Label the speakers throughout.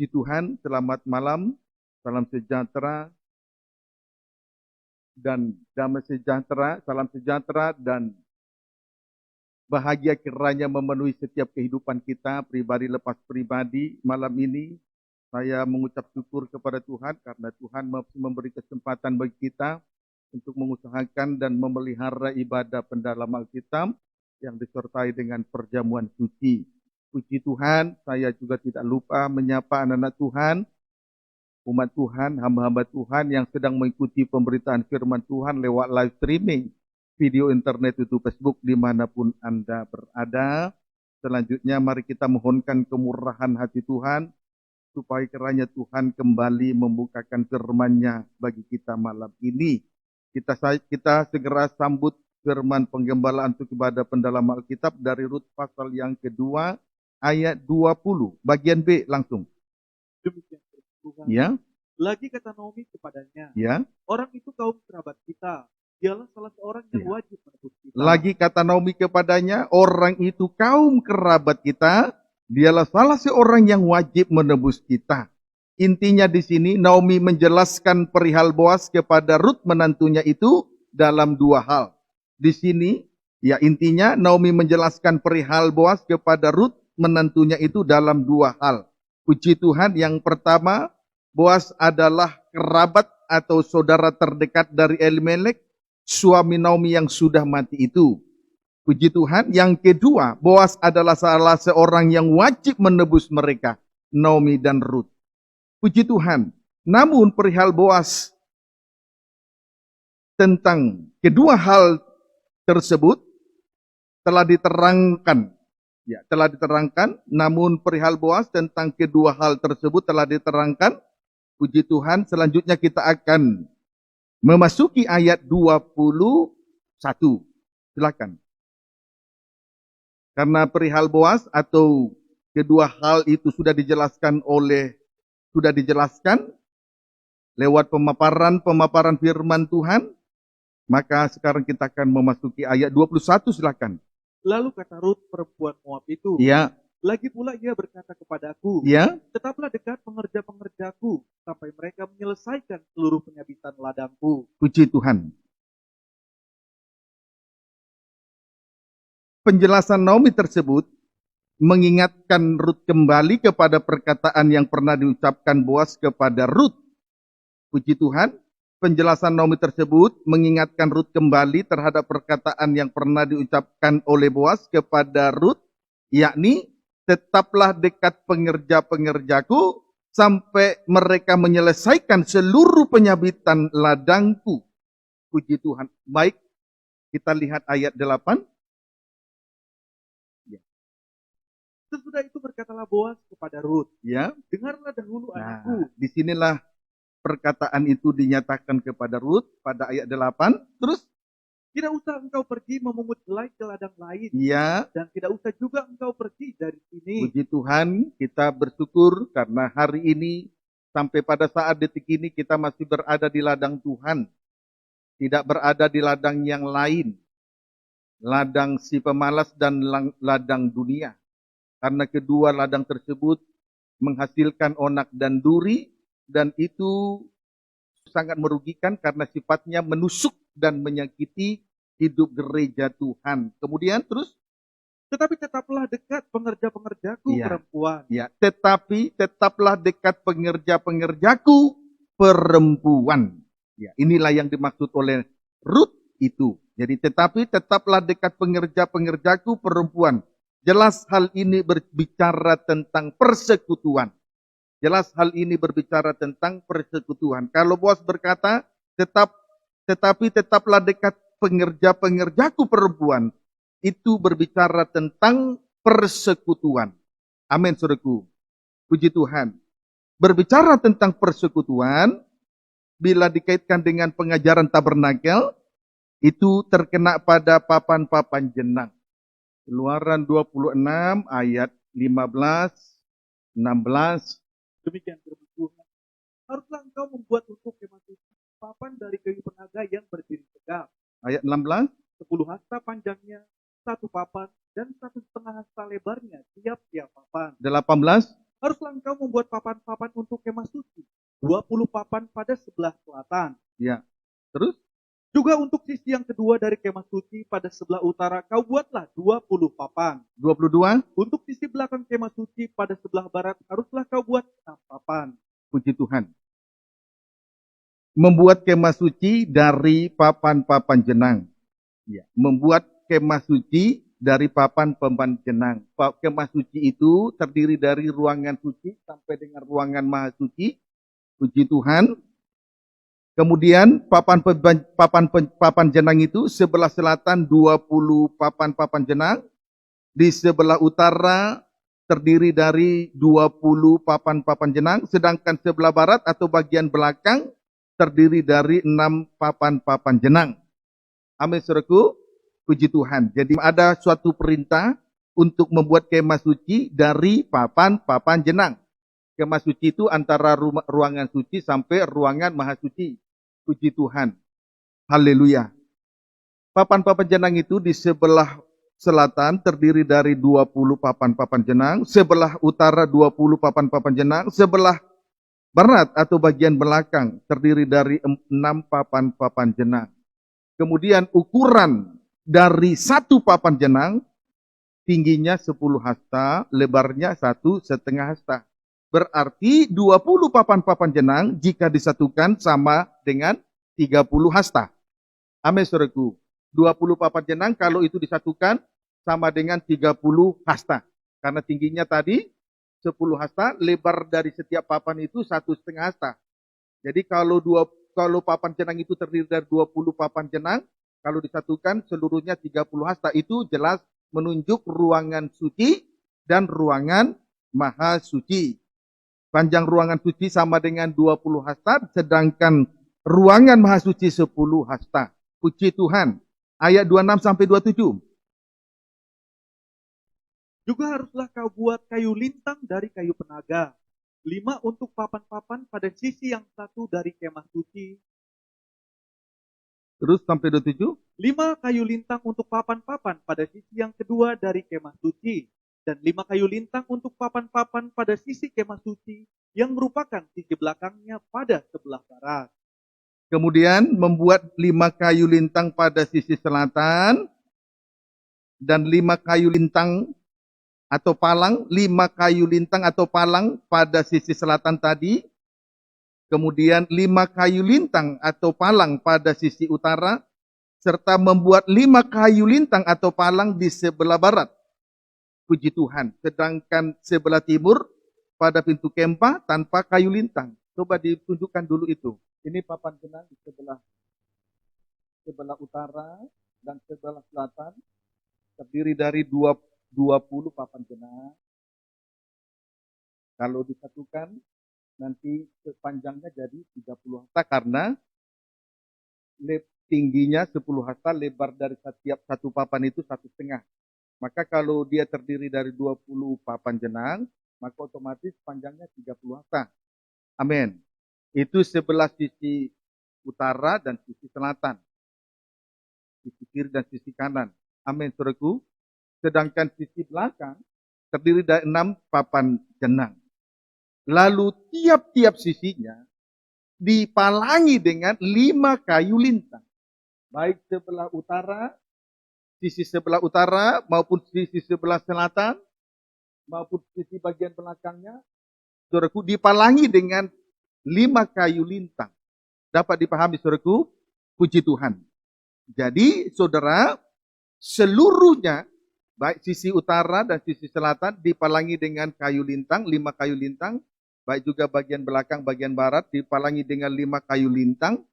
Speaker 1: Puji Tuhan, selamat malam, salam sejahtera dan damai sejahtera, salam sejahtera dan bahagia kiranya memenuhi setiap kehidupan kita, pribadi lepas pribadi. Malam ini saya mengucap syukur kepada Tuhan karena Tuhan memberi kesempatan bagi kita untuk mengusahakan dan memelihara ibadah pendalam Alkitab yang disertai dengan perjamuan suci. Puji Tuhan, saya juga tidak lupa menyapa anak-anak Tuhan, umat Tuhan, hamba-hamba Tuhan yang sedang mengikuti pemberitaan firman Tuhan lewat live streaming, video internet itu Facebook dimanapun Anda berada. Selanjutnya mari kita mohonkan kemurahan hati Tuhan, supaya kiranya Tuhan kembali membukakan firman-Nya bagi kita malam ini. Kita segera sambut firman penggembalaan untuk ibadah pendalaman Alkitab dari Rut pasal yang kedua, ayat 20, bagian B langsung.
Speaker 2: Demikian Tuhan.
Speaker 1: Ya.
Speaker 2: Lagi kata Naomi kepadanya,
Speaker 1: Ya.
Speaker 2: orang itu kaum kerabat kita, dialah salah seorang yang wajib menebus kita.
Speaker 1: Lagi kata Naomi kepadanya, orang itu kaum kerabat kita, dialah salah seorang yang wajib menebus kita. Intinya di sini Naomi menjelaskan perihal Boas kepada Rut menantunya itu dalam dua hal. Di sini ya intinya Naomi menjelaskan perihal Boas kepada Rut menantunya itu dalam dua hal. Puji Tuhan, yang pertama, Boas adalah kerabat atau saudara terdekat dari Elimelek, suami Naomi yang sudah mati itu. Puji Tuhan. Yang kedua, Boas adalah salah seorang yang wajib menebus mereka, Naomi dan Rut. Puji Tuhan. Namun perihal Boas tentang kedua hal tersebut telah diterangkan. Ya, telah diterangkan, namun perihal Boas tentang kedua hal tersebut telah diterangkan. Puji Tuhan, selanjutnya kita akan memasuki ayat 21. Silakan. Karena perihal Boas atau kedua hal itu sudah dijelaskan lewat pemaparan firman Tuhan, maka sekarang kita akan memasuki ayat 21, silakan.
Speaker 2: Lalu kata Rut perempuan Moab itu,
Speaker 1: Ya.
Speaker 2: Lagi pula ia berkata kepadaku,
Speaker 1: Ya.
Speaker 2: tetaplah dekat pengerja-pengerjaku sampai mereka menyelesaikan seluruh penyabitan ladangku.
Speaker 1: Puji Tuhan. Penjelasan Naomi tersebut mengingatkan Rut kembali kepada perkataan yang pernah diucapkan Boas kepada Rut. Puji Tuhan. Penjelasan Naomi tersebut mengingatkan Rut kembali terhadap perkataan yang pernah diucapkan oleh Boas kepada Rut, yakni tetaplah dekat pengerja-pengerjaku sampai mereka menyelesaikan seluruh penyabitan ladangku. Puji Tuhan. Baik, kita lihat ayat 8.
Speaker 2: Sesudah itu berkatalah Boas kepada Rut,
Speaker 1: Ya.
Speaker 2: dengarlah dahulu anakku.
Speaker 1: Disinilah perkataan itu dinyatakan kepada Rut pada ayat 8. Terus,
Speaker 2: Tidak usah engkau pergi memungut helai ke ladang lain,
Speaker 1: ya,
Speaker 2: dan tidak usah juga engkau pergi dari sini.
Speaker 1: puji Tuhan, kita bersyukur karena hari ini sampai pada saat detik ini kita masih berada di ladang Tuhan. Tidak berada di ladang yang lain. Ladang si pemalas dan ladang dunia. Karena kedua ladang tersebut menghasilkan onak dan duri, dan itu sangat merugikan karena sifatnya menusuk dan menyakiti hidup gereja Tuhan. Kemudian terus,
Speaker 2: Tetapi tetaplah dekat pengerja-pengerjaku perempuan.
Speaker 1: Ya, tetapi tetaplah dekat pengerja-pengerjaku perempuan. Ya, inilah yang dimaksud oleh Rut itu. Jadi tetapi tetaplah dekat pengerja-pengerjaku perempuan. Jelas hal ini berbicara tentang persekutuan. Jelas hal ini berbicara tentang persekutuan. Kalau Boas berkata, tetapi tetaplah dekat pengerja-pengerjaku perempuan, itu berbicara tentang persekutuan. Amin, saudaraku. Puji Tuhan. Berbicara tentang persekutuan, bila dikaitkan dengan pengajaran tabernakel, itu terkena pada papan-papan jenang. Keluaran 26 ayat 15, 16.
Speaker 2: Demikian firman Tuhan. Haruslah engkau membuat untuk kemah suci papan dari kayu penaga yang berdiri tegak.
Speaker 1: Ayat 16.
Speaker 2: 10 hasta panjangnya, 1 papan, dan 1,5 hasta lebarnya tiap-tiap papan.
Speaker 1: 18.
Speaker 2: Haruslah engkau membuat papan-papan untuk kemah suci. 20 papan pada sebelah selatan.
Speaker 1: Ya. Terus?
Speaker 2: Juga untuk sisi yang kedua dari kemah suci pada sebelah utara, kau buatlah 20 papan.
Speaker 1: 22.
Speaker 2: Untuk sisi belakang kemah suci pada sebelah barat, haruslah kau buat 6 papan.
Speaker 1: Puji Tuhan. Membuat kemah suci dari papan-papan jenang. Ya. Membuat kemah suci dari papan-papan jenang. Kemah suci itu terdiri dari ruangan suci sampai dengan ruangan maha suci. Puji Tuhan. Kemudian papan jenang itu sebelah selatan 20 papan jenang. Di sebelah utara terdiri dari 20 papan jenang. Sedangkan sebelah barat atau bagian belakang terdiri dari 6 papan jenang. Amin, saudaraku. Puji Tuhan. Jadi ada suatu perintah untuk membuat kemah suci dari papan jenang. Kemah suci itu antara ruangan suci sampai ruangan maha suci. Puji Tuhan. Haleluya. Papan jenang itu di sebelah selatan terdiri dari 20 papan jenang. Sebelah utara 20 papan jenang. Sebelah barat atau bagian belakang terdiri dari 6 papan jenang. Kemudian ukuran dari satu papan jenang tingginya 10 hasta, lebarnya 1,5 hasta. Berarti 20 papan jenang jika disatukan sama dengan 30 hasta. Amin, saudaraku. 20 papan jenang kalau itu disatukan sama dengan 30 hasta. Karena tingginya tadi 10 hasta, lebar dari setiap papan itu 1,5 hasta. Jadi kalau papan jenang itu terdiri dari 20 papan jenang, kalau disatukan seluruhnya 30 hasta, itu jelas menunjuk ruangan suci dan ruangan maha suci. Panjang ruangan suci sama dengan 20 hasta, sedangkan ruangan maha suci 10 hasta. Puji Tuhan. Ayat 26 sampai 27.
Speaker 2: Juga haruslah kau buat kayu lintang dari kayu penaga. 5 untuk papan-papan pada sisi yang satu dari kemah suci.
Speaker 1: Terus sampai 27.
Speaker 2: 5 kayu lintang untuk papan-papan pada sisi yang kedua dari kemah suci. Dan 5 kayu lintang untuk papan-papan pada sisi kemah suci yang merupakan sisi belakangnya pada sebelah barat.
Speaker 1: Kemudian membuat 5 kayu lintang pada sisi selatan dan 5 kayu lintang atau palang, 5 kayu lintang atau palang pada sisi selatan tadi. Kemudian 5 kayu lintang atau palang pada sisi utara, serta membuat 5 kayu lintang atau palang di sebelah barat. Puji Tuhan. Sedangkan sebelah timur pada pintu kemah tanpa kayu lintang. Coba ditunjukkan dulu itu. Ini papan jenang di sebelah utara dan sebelah selatan. Terdiri dari 20 papan jenang. Kalau disatukan nanti panjangnya jadi 30 hasta karena tingginya 10 hasta, lebar dari setiap satu papan itu 1,5. Maka kalau dia terdiri dari 20 papan jenang, maka otomatis panjangnya 30 hasta. Amin. Itu sebelah sisi utara dan sisi selatan. Sisi kiri dan sisi kanan. Amin, saudaraku. Sedangkan sisi belakang terdiri dari 6 papan jenang. Lalu tiap-tiap sisinya dipalangi dengan 5 kayu lintang. Baik sebelah utara, sisi sebelah utara maupun sisi sebelah selatan, maupun sisi bagian belakangnya, saudaraku, dipalangi dengan 5 kayu lintang. Dapat dipahami, saudaraku? Puji Tuhan. Jadi, saudara, seluruhnya, baik sisi utara dan sisi selatan dipalangi dengan kayu lintang, 5 kayu lintang. Baik juga bagian belakang, bagian barat dipalangi dengan 5 kayu lintang.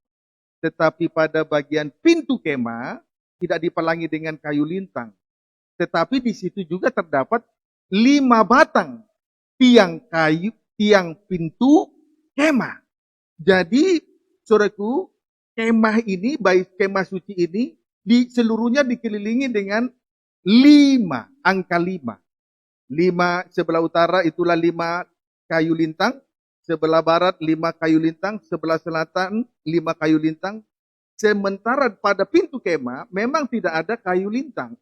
Speaker 1: Tetapi pada bagian pintu kemah tidak dipalangi dengan kayu lintang. Tetapi di situ juga terdapat 5 batang tiang pintu kemah. Jadi, saudaraku, kemah ini, baik kemah suci ini, seluruhnya dikelilingi dengan 5, angka 5. 5 sebelah utara itulah 5 kayu lintang, sebelah barat 5 kayu lintang, sebelah selatan 5 kayu lintang. Sementara pada pintu kemah memang tidak ada kayu lintang,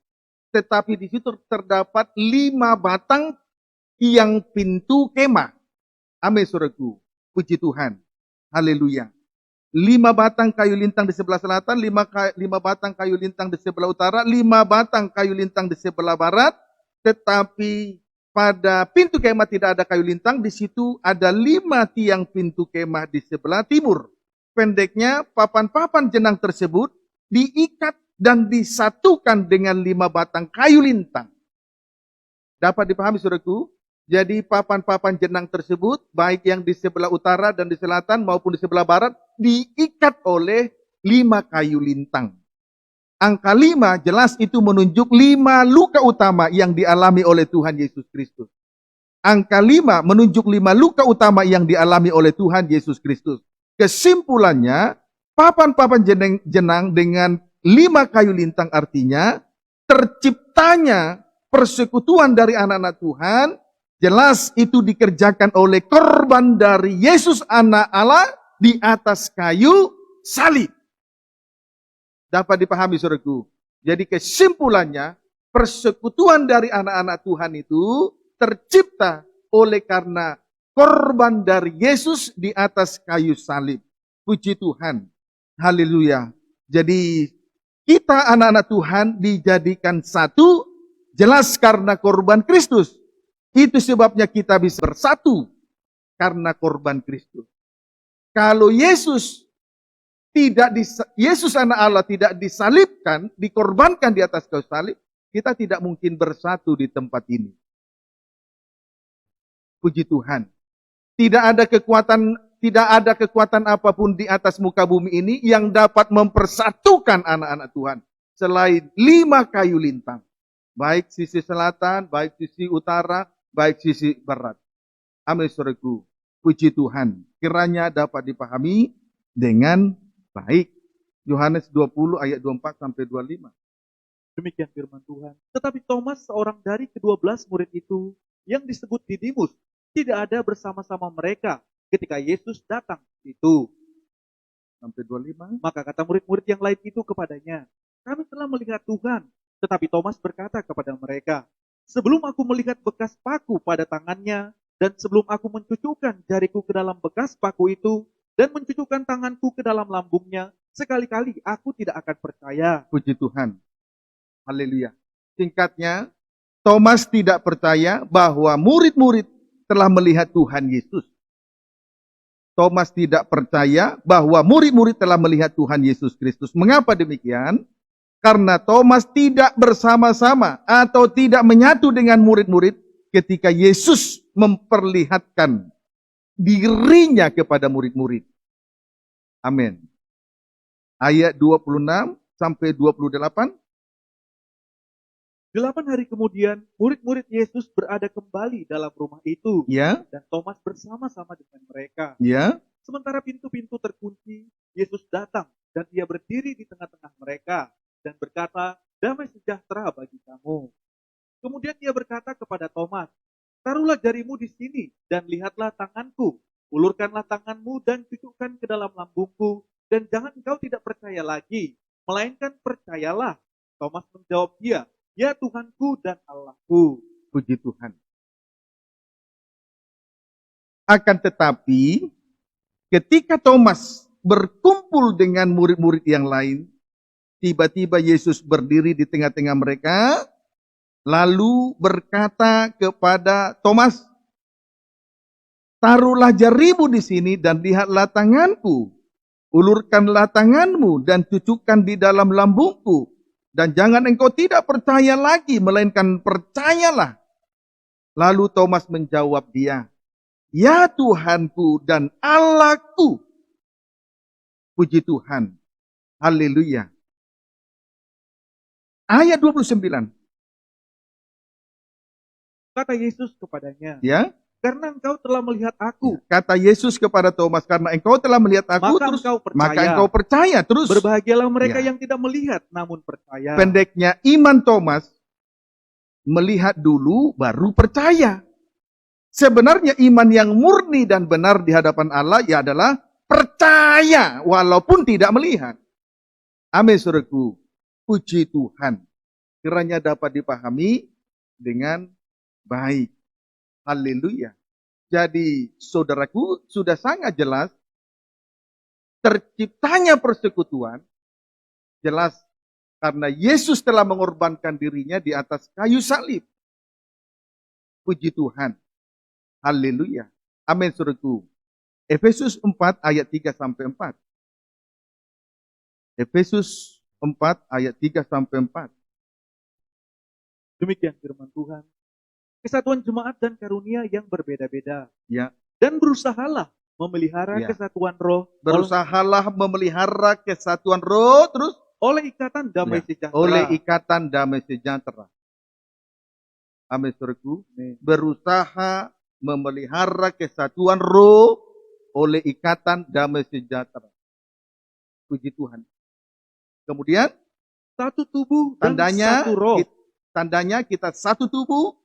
Speaker 1: tetapi di situ terdapat 5 batang tiang pintu kemah. Amin, saudaraku. Puji Tuhan. Haleluya. 5 batang kayu lintang di sebelah selatan, 5 batang kayu lintang di sebelah utara, 5 batang kayu lintang di sebelah barat. Tetapi pada pintu kemah tidak ada kayu lintang, di situ ada 5 tiang pintu kemah di sebelah timur. Pendeknya, papan-papan jenang tersebut diikat dan disatukan dengan 5 batang kayu lintang. Dapat dipahami, saudaraku? Jadi papan-papan jenang tersebut, baik yang di sebelah utara dan di selatan maupun di sebelah barat, diikat oleh 5 kayu lintang. Angka 5 jelas itu menunjuk 5 luka utama yang dialami oleh Tuhan Yesus Kristus. Angka 5 menunjuk 5 luka utama yang dialami oleh Tuhan Yesus Kristus. Kesimpulannya, papan-papan jenang dengan 5 kayu lintang artinya terciptanya persekutuan dari anak-anak Tuhan. Jelas itu dikerjakan oleh korban dari Yesus anak Allah di atas kayu salib. Dapat dipahami, saudaraku. Jadi kesimpulannya, persekutuan dari anak-anak Tuhan itu tercipta oleh karena korban dari Yesus di atas kayu salib. Puji Tuhan. Haleluya. Jadi kita anak-anak Tuhan dijadikan satu, jelas karena korban Kristus. Itu sebabnya kita bisa bersatu karena korban Kristus. Kalau Yesus anak Allah tidak disalibkan, dikorbankan di atas kayu salib, kita tidak mungkin bersatu di tempat ini. Puji Tuhan. Tidak ada kekuatan apapun di atas muka bumi ini yang dapat mempersatukan anak-anak Tuhan selain 5 kayu lintang. Baik sisi selatan, baik sisi utara, baik sisi barat. Amin, saudaraku. Puji Tuhan. Kiranya dapat dipahami dengan baik. Yohanes 20 ayat 24 sampai 25.
Speaker 2: Demikian firman Tuhan. Tetapi Thomas, seorang dari ke-12 murid itu, yang disebut Didimus, tidak ada bersama-sama mereka ketika Yesus datang itu.
Speaker 1: Sampai 25.
Speaker 2: Maka kata murid-murid yang lain itu kepadanya, kami telah melihat Tuhan. Tetapi Thomas berkata kepada mereka, sebelum aku melihat bekas paku pada tangannya, dan sebelum aku mencucukkan jariku ke dalam bekas paku itu, dan mencucukkan tanganku ke dalam lambungnya, sekali-kali aku tidak akan percaya.
Speaker 1: Puji Tuhan. Haleluya. Singkatnya, Thomas tidak percaya bahwa murid-murid telah melihat Tuhan Yesus. Thomas tidak percaya bahwa murid-murid telah melihat Tuhan Yesus Kristus. Mengapa demikian? Karena Thomas tidak bersama-sama atau tidak menyatu dengan murid-murid ketika Yesus memperlihatkan dirinya kepada murid-murid. Amin. Ayat 26 sampai 28.
Speaker 2: 8 hari kemudian, murid-murid Yesus berada kembali dalam rumah itu.
Speaker 1: Ya.
Speaker 2: Dan Thomas bersama-sama dengan mereka.
Speaker 1: Ya.
Speaker 2: Sementara pintu-pintu terkunci, Yesus datang dan ia berdiri di tengah-tengah mereka dan berkata, damai sejahtera bagi kamu. Kemudian ia berkata kepada Thomas, taruhlah jarimu di sini dan lihatlah tanganku. Ulurkanlah tanganmu dan cucukkan ke dalam lambungku, dan jangan engkau tidak percaya lagi, melainkan percayalah. Thomas menjawab dia, ya Tuhanku dan Allahku.
Speaker 1: Puji Tuhan. Akan tetapi, ketika Thomas berkumpul dengan murid-murid yang lain, tiba-tiba Yesus berdiri di tengah-tengah mereka, lalu berkata kepada Thomas, taruhlah jarimu di sini dan lihatlah tanganku. Ulurkanlah tanganmu dan cucukkan di dalam lambungku. Dan jangan engkau tidak percaya lagi, melainkan percayalah. Lalu Thomas menjawab dia, ya Tuhanku dan Allahku. Puji Tuhan. Haleluya. Ayat 29.
Speaker 2: Kata Yesus kepadanya,
Speaker 1: Ya.
Speaker 2: karena engkau telah melihat aku,
Speaker 1: Kata Yesus kepada Thomas, karena engkau telah melihat aku, maka engkau percaya. Terus
Speaker 2: berbahagialah mereka
Speaker 1: Ya.
Speaker 2: yang tidak melihat namun percaya.
Speaker 1: Pendeknya, iman Thomas melihat dulu baru percaya. Sebenarnya iman yang murni dan benar di hadapan Allah ya adalah percaya walaupun tidak melihat. Amin, saudaraku. Puji Tuhan. Kiranya dapat dipahami dengan baik. Haleluya. Jadi saudaraku, sudah sangat jelas terciptanya persekutuan, jelas karena Yesus telah mengorbankan dirinya di atas kayu salib. Puji Tuhan. Haleluya. Amin, saudaraku. Efesus 4 ayat 3 sampai 4. Efesus 4 ayat 3 sampai 4.
Speaker 2: Demikian firman Tuhan. Kesatuan jemaat dan karunia yang berbeda-beda.
Speaker 1: Ya.
Speaker 2: Dan berusahalah memelihara
Speaker 1: Ya.
Speaker 2: kesatuan roh
Speaker 1: Berusahalah memelihara kesatuan roh, terus
Speaker 2: oleh ikatan damai sejahtera.
Speaker 1: oleh ikatan damai sejahtera. Amin, saudaraku. Berusaha memelihara kesatuan roh oleh ikatan damai sejahtera. Puji Tuhan. Kemudian
Speaker 2: Satu tubuh dan
Speaker 1: tandanya,
Speaker 2: satu roh.
Speaker 1: Tandanya kita satu tubuh,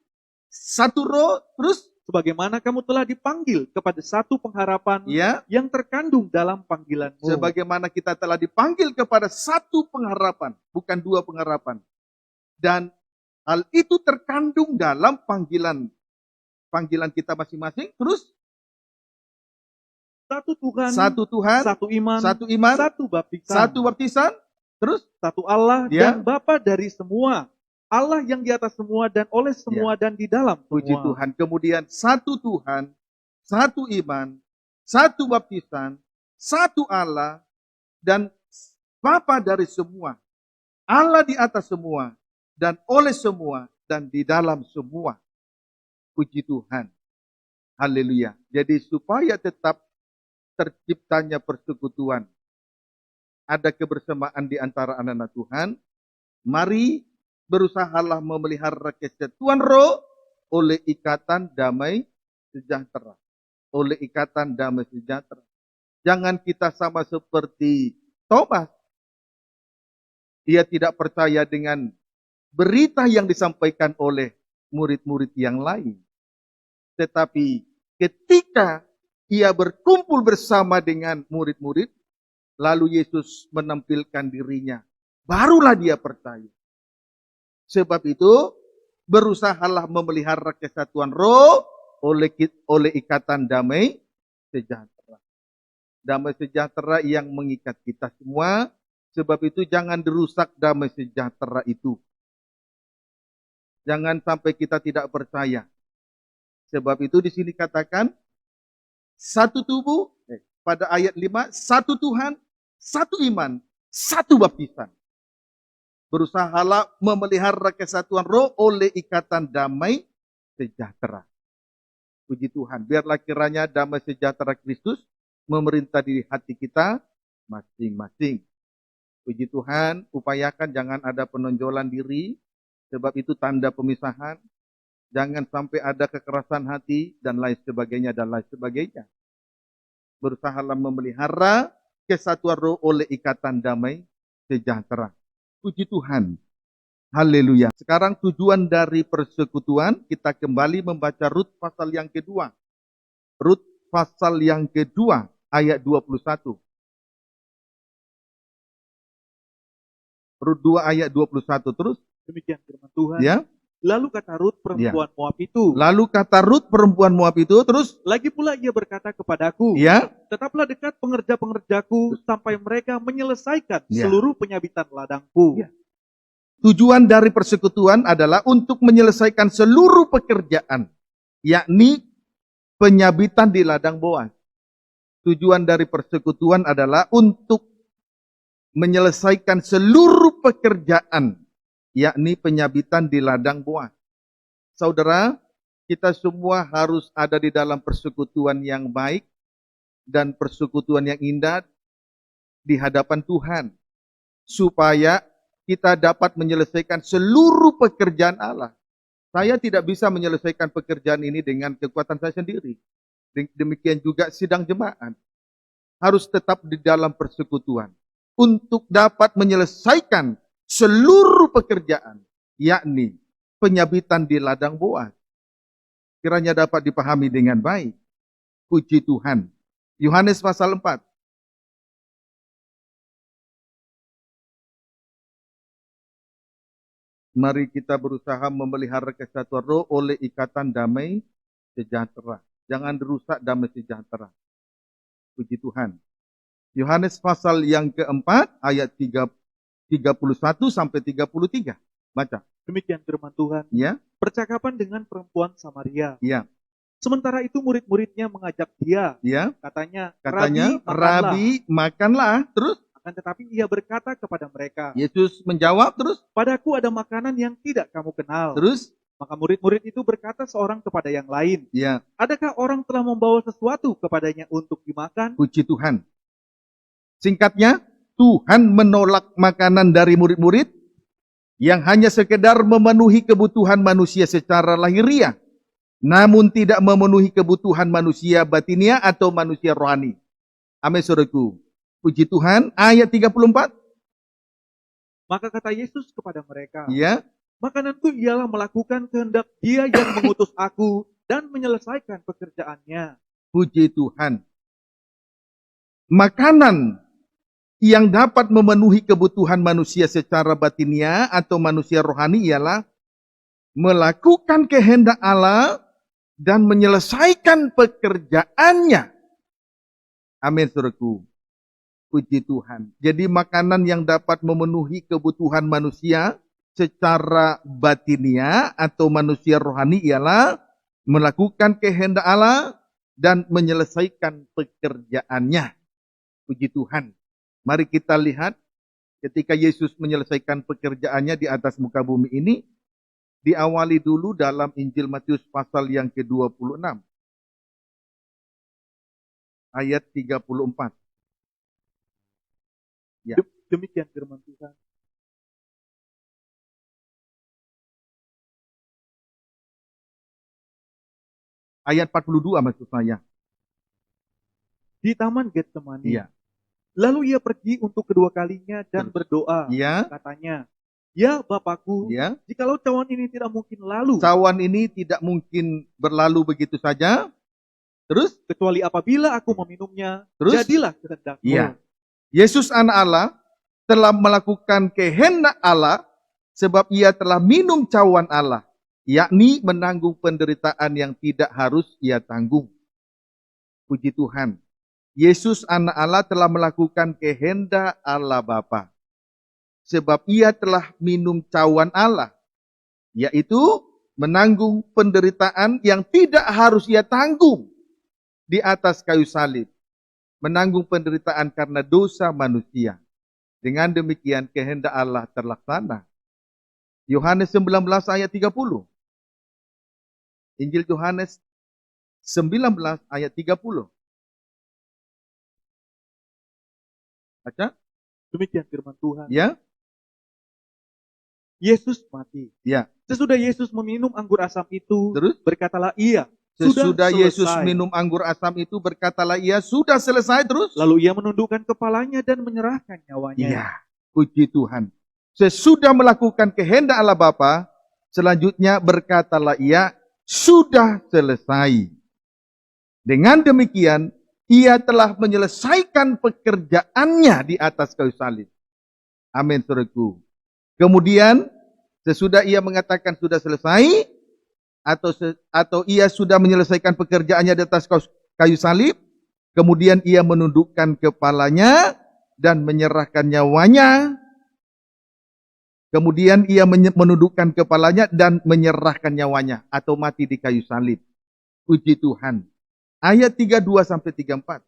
Speaker 1: satu roh, terus
Speaker 2: Sebagaimana kamu telah dipanggil kepada satu pengharapan
Speaker 1: ya,
Speaker 2: yang terkandung dalam panggilanmu.
Speaker 1: sebagaimana kita telah dipanggil kepada satu pengharapan, bukan dua pengharapan. Dan hal itu terkandung dalam panggilan kita masing-masing. Terus
Speaker 2: Satu Tuhan,
Speaker 1: satu Tuhan,
Speaker 2: satu iman, satu baptisan,
Speaker 1: satu baptisan, terus
Speaker 2: satu Allah
Speaker 1: ya,
Speaker 2: dan Bapa dari semua. Allah yang di atas semua dan oleh semua dan di dalam semua.
Speaker 1: Puji Tuhan. Kemudian satu Tuhan, satu iman, satu baptisan, satu Allah dan Bapa dari semua. Allah di atas semua dan oleh semua dan di dalam semua. Puji Tuhan. Haleluya. Jadi supaya tetap terciptanya persekutuan, ada kebersamaan di antara anak-anak Tuhan, mari berusahalah memelihara kesatuan roh oleh ikatan damai sejahtera. Oleh ikatan damai sejahtera. Jangan kita sama seperti Thomas. Dia tidak percaya dengan berita yang disampaikan oleh murid-murid yang lain. Tetapi ketika ia berkumpul bersama dengan murid-murid, lalu Yesus menampilkan dirinya. Barulah dia percaya. Sebab itu, berusahalah memelihara kesatuan roh oleh ikatan damai sejahtera. Damai sejahtera yang mengikat kita semua. Sebab itu jangan dirusak damai sejahtera itu. Jangan sampai kita tidak percaya. Sebab itu di sini katakan, satu tubuh, pada ayat 5, satu Tuhan, satu iman, satu baptisan. Berusahalah memelihara kesatuan roh oleh ikatan damai sejahtera. Puji Tuhan. Biarlah kiranya damai sejahtera Kristus memerintah di hati kita masing-masing. Puji Tuhan, upayakan jangan ada penonjolan diri, sebab itu tanda pemisahan. Jangan sampai ada kekerasan hati dan lain sebagainya dan lain sebagainya. Berusahalah memelihara kesatuan roh oleh ikatan damai sejahtera. Puji Tuhan. Haleluya. Sekarang tujuan dari persekutuan, kita kembali membaca Rut pasal yang kedua. Rut pasal yang kedua, ayat 21. Rut 2 ayat 21 terus.
Speaker 2: Demikian firman Tuhan.
Speaker 1: Ya.
Speaker 2: Lalu kata Rut perempuan Moab itu.
Speaker 1: Lalu kata Rut perempuan Moab itu terus.
Speaker 2: Lagi pula ia berkata kepadaku.
Speaker 1: Ya.
Speaker 2: Tetaplah dekat pengerja-pengerjaku sampai mereka menyelesaikan seluruh penyabitan ladangku.
Speaker 1: Ya. Tujuan dari persekutuan adalah untuk menyelesaikan seluruh pekerjaan, yakni penyabitan di ladang Boas. Tujuan dari persekutuan adalah untuk menyelesaikan seluruh pekerjaan, yakni penyabitan di ladang Boas. Saudara, kita semua harus ada di dalam persekutuan yang baik dan persekutuan yang indah di hadapan Tuhan, supaya kita dapat menyelesaikan seluruh pekerjaan Allah. Saya tidak bisa menyelesaikan pekerjaan ini dengan kekuatan saya sendiri. Demikian juga sidang jemaat. Harus tetap di dalam persekutuan. Untuk dapat menyelesaikan seluruh pekerjaan. Yakni penyabitan di ladang Boas. Kiranya dapat dipahami dengan baik. Puji Tuhan. Yohanes pasal 4. Mari kita berusaha memelihara kesatuan roh oleh ikatan damai sejahtera. Jangan dirusak damai sejahtera. Puji Tuhan. Yohanes pasal yang keempat ayat 31 sampai 33. Baca.
Speaker 2: Demikian firman Tuhan.
Speaker 1: Ya,
Speaker 2: Percakapan dengan perempuan Samaria.
Speaker 1: ya,
Speaker 2: Sementara itu murid-muridnya mengajak dia.
Speaker 1: ya.
Speaker 2: Katanya,
Speaker 1: Katanya,
Speaker 2: makanlah."
Speaker 1: Rabi, makanlah. Terus
Speaker 2: Akan tetapi ia berkata kepada mereka,
Speaker 1: Yesus menjawab terus.
Speaker 2: "Padaku ada makanan yang tidak kamu kenal."
Speaker 1: Terus,
Speaker 2: Maka murid-murid itu berkata seorang kepada yang lain,
Speaker 1: ya,
Speaker 2: "Adakah orang telah membawa sesuatu kepadanya untuk dimakan?"
Speaker 1: puji Tuhan. Singkatnya, Tuhan menolak makanan dari murid-murid yang hanya sekedar memenuhi kebutuhan manusia secara lahiriah, namun tidak memenuhi kebutuhan manusia batinia atau manusia rohani. Amin, saudaraku. Puji Tuhan. Ayat 34.
Speaker 2: Maka kata Yesus kepada mereka,
Speaker 1: Ya,
Speaker 2: "Makananku ialah melakukan kehendak Dia yang mengutus aku dan menyelesaikan pekerjaannya."
Speaker 1: puji Tuhan. Makanan yang dapat memenuhi kebutuhan manusia secara batinia atau manusia rohani ialah melakukan kehendak Allah dan menyelesaikan pekerjaannya. Amin, saudaraku. Puji Tuhan. Jadi makanan yang dapat memenuhi kebutuhan manusia secara batinia atau manusia rohani ialah melakukan kehendak Allah dan menyelesaikan pekerjaannya. Puji Tuhan. Mari kita lihat ketika Yesus menyelesaikan pekerjaannya di atas muka bumi ini, diawali dulu dalam Injil Matius pasal yang ke-26. Ayat 34. Ya.
Speaker 2: Demikian firman Tuhan.
Speaker 1: Ayat 42 maksud saya.
Speaker 2: Di taman Getsemani.
Speaker 1: Iya.
Speaker 2: Lalu ia pergi untuk kedua kalinya dan
Speaker 1: Terus.
Speaker 2: berdoa.
Speaker 1: Iya.
Speaker 2: Katanya, "Ya Bapakku,
Speaker 1: Ya.
Speaker 2: jikalau cawan ini tidak mungkin lalu,
Speaker 1: Cawan ini tidak mungkin berlalu begitu saja. Terus?
Speaker 2: kecuali apabila aku meminumnya,
Speaker 1: Terus?
Speaker 2: jadilah kehendak-Mu."
Speaker 1: Iya. Yesus anak Allah telah melakukan kehendak Allah sebab ia telah minum cawan Allah, yakni menanggung penderitaan yang tidak harus ia tanggung. Puji Tuhan. Yesus anak Allah telah melakukan kehendak Allah Bapa. Sebab ia telah minum cawan Allah, yaitu menanggung penderitaan yang tidak harus ia tanggung di atas kayu salib. Menanggung penderitaan karena dosa manusia. Dengan demikian kehendak Allah terlaksana. Yohanes 19 ayat 30. Injil Yohanes 19 ayat 30. Baca.
Speaker 2: Demikian firman Tuhan.
Speaker 1: Ya.
Speaker 2: Yesus mati.
Speaker 1: Ya.
Speaker 2: Sesudah Yesus meminum anggur asam itu,
Speaker 1: Terus?
Speaker 2: berkatalah ia,
Speaker 1: Sesudah
Speaker 2: "Sudah
Speaker 1: Yesus
Speaker 2: selesai."
Speaker 1: minum anggur asam itu berkatalah ia, sudah selesai. Terus?
Speaker 2: Lalu ia menundukkan kepalanya dan menyerahkan nyawanya.
Speaker 1: Iya, puji Tuhan. Sesudah melakukan kehendak Allah Bapa, selanjutnya berkatalah ia, sudah selesai. Dengan demikian, ia telah menyelesaikan pekerjaannya di atas kayu salib. Amin, saudaraku. Kemudian, sesudah ia mengatakan sudah selesai, atau ia sudah menyelesaikan pekerjaannya di atas kayu salib, kemudian ia menundukkan kepalanya dan menyerahkan nyawanya. Kemudian ia menundukkan kepalanya dan menyerahkan nyawanya atau mati di kayu salib. Puji Tuhan. Ayat 32 sampai 34.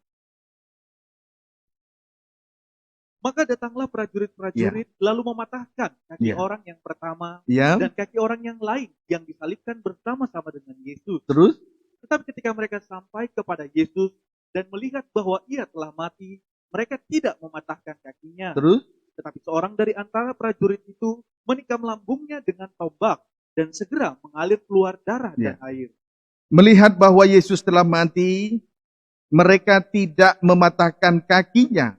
Speaker 2: Maka datanglah prajurit-prajurit lalu mematahkan kaki
Speaker 1: Ya.
Speaker 2: orang yang pertama
Speaker 1: Ya,
Speaker 2: dan kaki orang yang lain yang disalibkan bersama-sama dengan Yesus.
Speaker 1: terus?
Speaker 2: Tetapi ketika mereka sampai kepada Yesus dan melihat bahwa ia telah mati, mereka tidak mematahkan kakinya.
Speaker 1: Terus?
Speaker 2: Tetapi seorang dari antara prajurit itu menikam lambungnya dengan tombak dan segera mengalir keluar darah dan air.
Speaker 1: Melihat bahwa Yesus telah mati, mereka tidak mematahkan kakinya.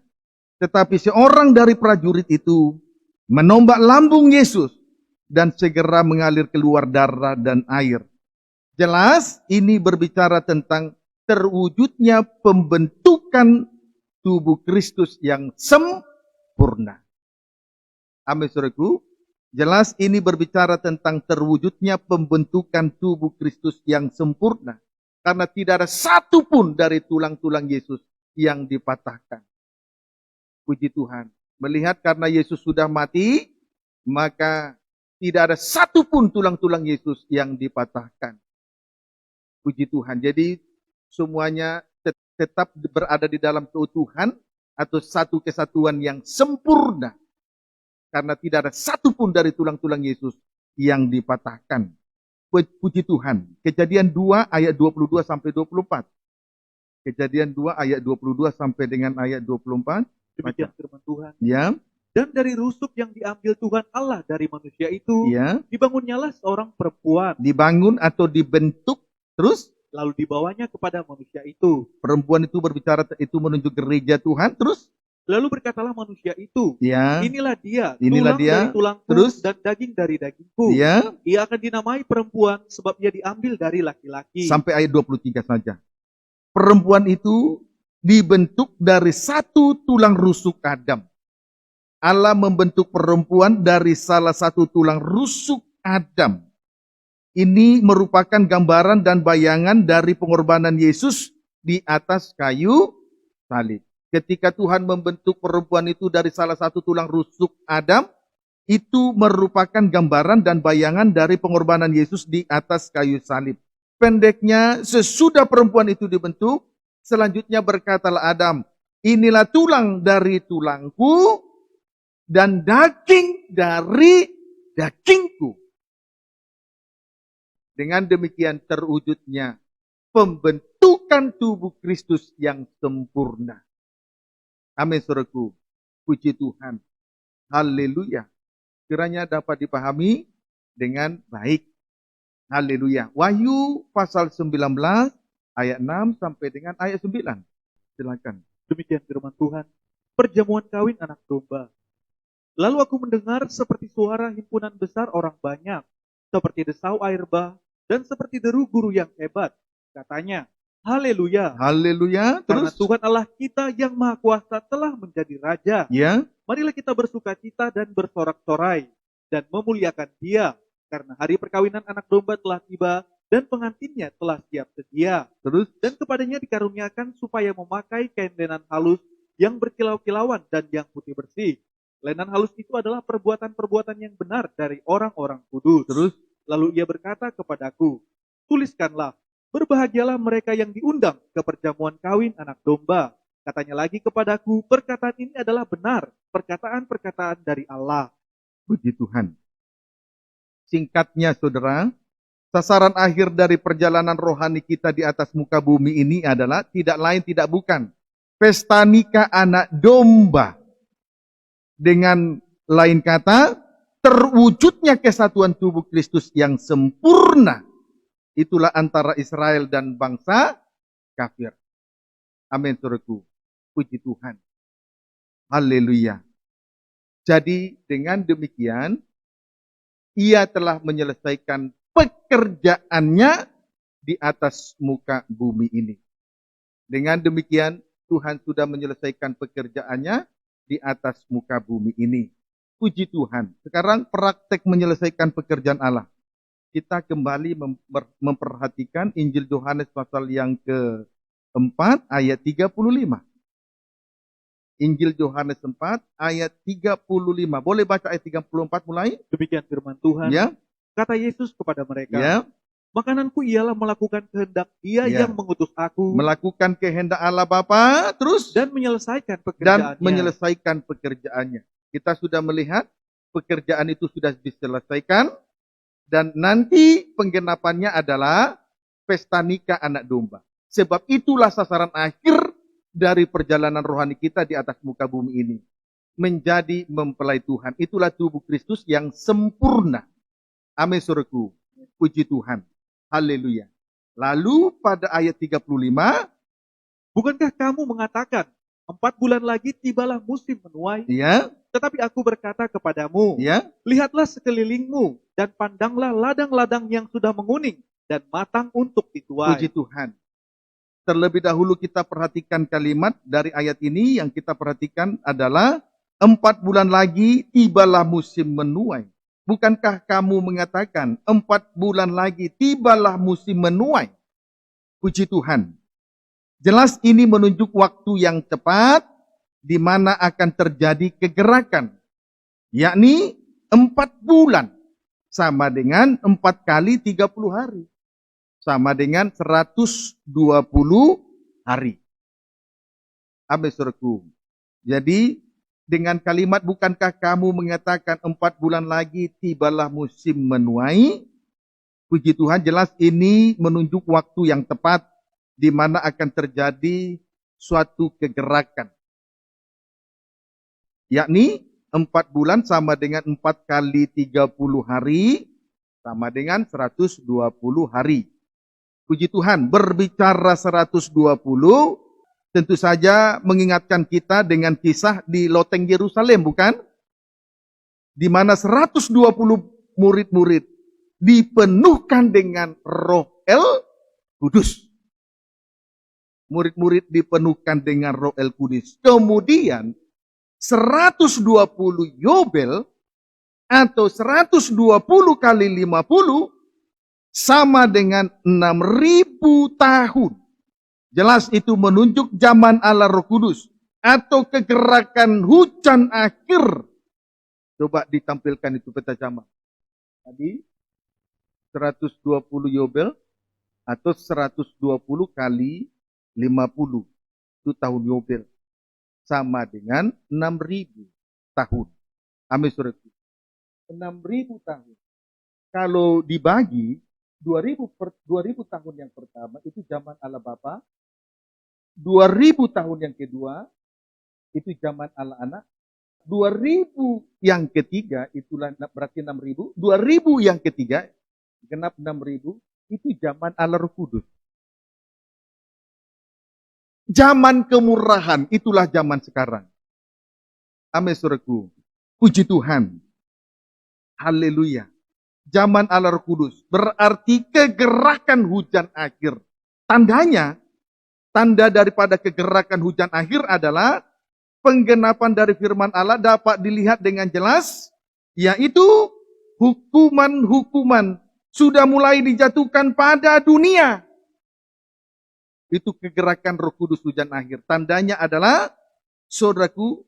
Speaker 1: Tetapi seorang dari prajurit itu menombak lambung Yesus dan segera mengalir keluar darah dan air. Jelas ini berbicara tentang terwujudnya pembentukan tubuh Kristus yang sempurna. Amin, saudaraku. Jelas ini berbicara tentang terwujudnya pembentukan tubuh Kristus yang sempurna. Karena tidak ada satu pun dari tulang-tulang Yesus yang dipatahkan. Puji Tuhan. Melihat karena Yesus sudah mati, maka tidak ada satu pun tulang-tulang Yesus yang dipatahkan. Puji Tuhan. Jadi semuanya tetap berada di dalam keutuhan atau satu kesatuan yang sempurna. Karena tidak ada satu pun dari tulang-tulang Yesus yang dipatahkan. Puji Tuhan. Kejadian 2 ayat 22 sampai 24. Kejadian 2 ayat 22 sampai dengan ayat 24.
Speaker 2: Demikian firman Tuhan.
Speaker 1: Ya.
Speaker 2: Dan dari rusuk yang diambil Tuhan Allah dari manusia itu,
Speaker 1: Ya.
Speaker 2: dibangunnyalah seorang perempuan.
Speaker 1: Dibangun atau dibentuk. Terus
Speaker 2: Lalu dibawanya kepada manusia itu.
Speaker 1: perempuan itu berbicara, itu menunjuk gereja Tuhan. Terus
Speaker 2: Lalu berkatalah manusia itu,
Speaker 1: ya.
Speaker 2: inilah dia,
Speaker 1: Inilah
Speaker 2: tulang
Speaker 1: dia.
Speaker 2: dari tulangku
Speaker 1: Terus
Speaker 2: dan daging dari dagingku.
Speaker 1: ya.
Speaker 2: Ia akan dinamai perempuan sebab ia diambil dari laki-laki.
Speaker 1: Sampai ayat 23 saja. Perempuan itu dibentuk dari satu tulang rusuk Adam. Allah membentuk perempuan dari salah satu tulang rusuk Adam. Ini merupakan gambaran dan bayangan dari pengorbanan Yesus di atas kayu salib. Ketika Tuhan membentuk perempuan itu dari salah satu tulang rusuk Adam, itu merupakan gambaran dan bayangan dari pengorbanan Yesus di atas kayu salib. Pendeknya, sesudah perempuan itu dibentuk, selanjutnya berkatalah Adam, inilah tulang dari tulangku dan daging dari dagingku. Dengan demikian terwujudnya pembentukan tubuh Kristus yang sempurna. Amin, saudaraku. Puji Tuhan. Haleluya. Kiranya dapat dipahami dengan baik. Haleluya. Wahyu pasal 19 ayat 6 sampai dengan ayat 9. Silakan.
Speaker 2: Demikian firman Tuhan. Perjamuan kawin anak domba. Lalu aku mendengar seperti suara himpunan besar orang banyak, seperti desau air bah, dan seperti deru guru yang hebat. Katanya, haleluya.
Speaker 1: Haleluya.
Speaker 2: Karena
Speaker 1: Terus
Speaker 2: Tuhan Allah kita yang Maha Kuasa telah menjadi Raja.
Speaker 1: ya.
Speaker 2: Marilah kita bersukacita dan bersorak-sorai dan memuliakan Dia, karena hari perkawinan anak domba telah tiba dan pengantinnya telah siap sedia.
Speaker 1: Terus
Speaker 2: Dan kepadanya dikaruniakan supaya memakai kain lenan halus yang berkilau-kilauan dan yang putih bersih. Lenan halus itu adalah perbuatan-perbuatan yang benar dari orang-orang kudus.
Speaker 1: terus
Speaker 2: Lalu ia berkata kepadaku, tuliskanlah, berbahagialah mereka yang diundang ke perjamuan kawin anak domba. Katanya lagi kepadaku, perkataan ini adalah benar, perkataan-perkataan dari Allah.
Speaker 1: puji Tuhan. Singkatnya saudara, sasaran akhir dari perjalanan rohani kita di atas muka bumi ini adalah tidak lain tidak bukan pesta nikah anak domba. Dengan lain kata, terwujudnya kesatuan tubuh Kristus yang sempurna. Itulah antara Israel dan bangsa kafir. Amin, saudaraku. Puji Tuhan. Haleluya. Jadi dengan demikian, ia telah menyelesaikan pekerjaannya di atas muka bumi ini. Dengan demikian, Tuhan sudah menyelesaikan pekerjaannya di atas muka bumi ini. Puji Tuhan. Sekarang praktek menyelesaikan pekerjaan Allah. Kita kembali memperhatikan Injil Yohanes pasal yang ke-4 ayat 35. Injil Yohanes 4 ayat 35. Boleh baca ayat 34 mulai?
Speaker 2: Demikian firman Tuhan.
Speaker 1: Ya.
Speaker 2: Kata Yesus kepada mereka,
Speaker 1: Ya.
Speaker 2: makananku ialah melakukan kehendak Dia
Speaker 1: Ya.
Speaker 2: yang mengutus aku
Speaker 1: Melakukan kehendak Allah Bapa, terus
Speaker 2: dan menyelesaikan
Speaker 1: dan
Speaker 2: pekerjaannya.
Speaker 1: menyelesaikan pekerjaannya. Kita sudah melihat pekerjaan itu sudah diselesaikan dan nanti penggenapannya adalah pesta nikah anak domba. Sebab itulah sasaran akhir dari perjalanan rohani kita di atas muka bumi ini. Menjadi mempelai Tuhan. Itulah tubuh Kristus yang sempurna. Amin, saudaraku. Puji Tuhan. Haleluya. Lalu pada ayat 35,
Speaker 2: Bukankah kamu mengatakan, 4 bulan lagi tibalah musim menuai?
Speaker 1: ya,
Speaker 2: Tetapi aku berkata kepadamu,
Speaker 1: ya,
Speaker 2: lihatlah sekelilingmu dan pandanglah ladang-ladang yang sudah menguning dan matang untuk dituai.
Speaker 1: puji Tuhan. Terlebih dahulu kita perhatikan kalimat dari ayat ini, yang kita perhatikan adalah 4 bulan lagi tibalah musim menuai. Bukankah kamu mengatakan 4 bulan lagi tibalah musim menuai? Puji Tuhan. Jelas ini menunjuk waktu yang tepat di mana akan terjadi kegerakan, yakni 4 bulan, sama dengan 4 kali 30 hari, sama dengan 120 hari. Amin, saudaraku. Jadi dengan kalimat bukankah kamu mengatakan 4 bulan lagi tibalah musim menuai? Puji Tuhan, jelas ini menunjuk waktu yang tepat di mana akan terjadi suatu kegerakan. Yakni 4 bulan sama dengan 4 kali 30 hari, sama dengan 120 hari. Puji Tuhan, berbicara 120, tentu saja mengingatkan kita dengan kisah di loteng Yerusalem, bukan? Di mana 120 murid-murid dipenuhkan dengan Roh El Kudus. Murid-murid dipenuhkan dengan Roh El Kudus. Kemudian 120 Yobel atau 120 kali 50 sama dengan 6.000 tahun. Jelas itu menunjuk zaman Allah Roh Kudus atau kegerakan hujan akhir. Coba ditampilkan itu peta zaman. Tadi 120 Yobel atau 120 kali 50. Itu tahun Yobel. Sama dengan 6.000 tahun. Amin, saudaraku. 6.000 tahun. Kalau dibagi 2000 tahun yang pertama itu zaman Allah Bapa. 2000 tahun yang kedua itu zaman Allah Anak. 2000 yang ketiga itulah berarti 6.000. 2000 yang ketiga genap 6.000 itu zaman Allah Roh Kudus. Zaman kemurahan, itulah zaman sekarang. Amin, saudaraku. Puji Tuhan. Haleluya. Zaman Allah Roh Kudus berarti kegerakan hujan akhir. Tandanya, tanda daripada kegerakan hujan akhir adalah penggenapan dari firman Allah dapat dilihat dengan jelas, yaitu hukuman-hukuman sudah mulai dijatuhkan pada dunia. Itu kegerakan Roh Kudus hujan akhir. Tandanya adalah, saudaraku,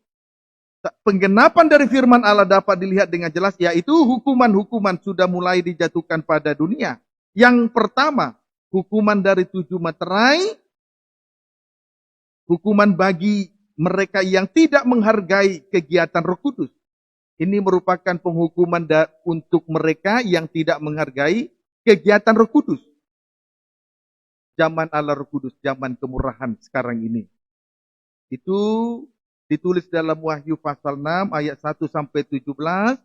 Speaker 1: penggenapan dari firman Allah dapat dilihat dengan jelas, yaitu hukuman-hukuman sudah mulai dijatuhkan pada dunia. Yang pertama, hukuman dari 7 materai, hukuman bagi mereka yang tidak menghargai kegiatan Roh Kudus. Ini merupakan penghukuman untuk mereka yang tidak menghargai kegiatan Roh Kudus. Zaman Allah Roh Kudus, zaman kemurahan sekarang ini. Itu ditulis dalam Wahyu pasal 6 ayat 1 sampai 17.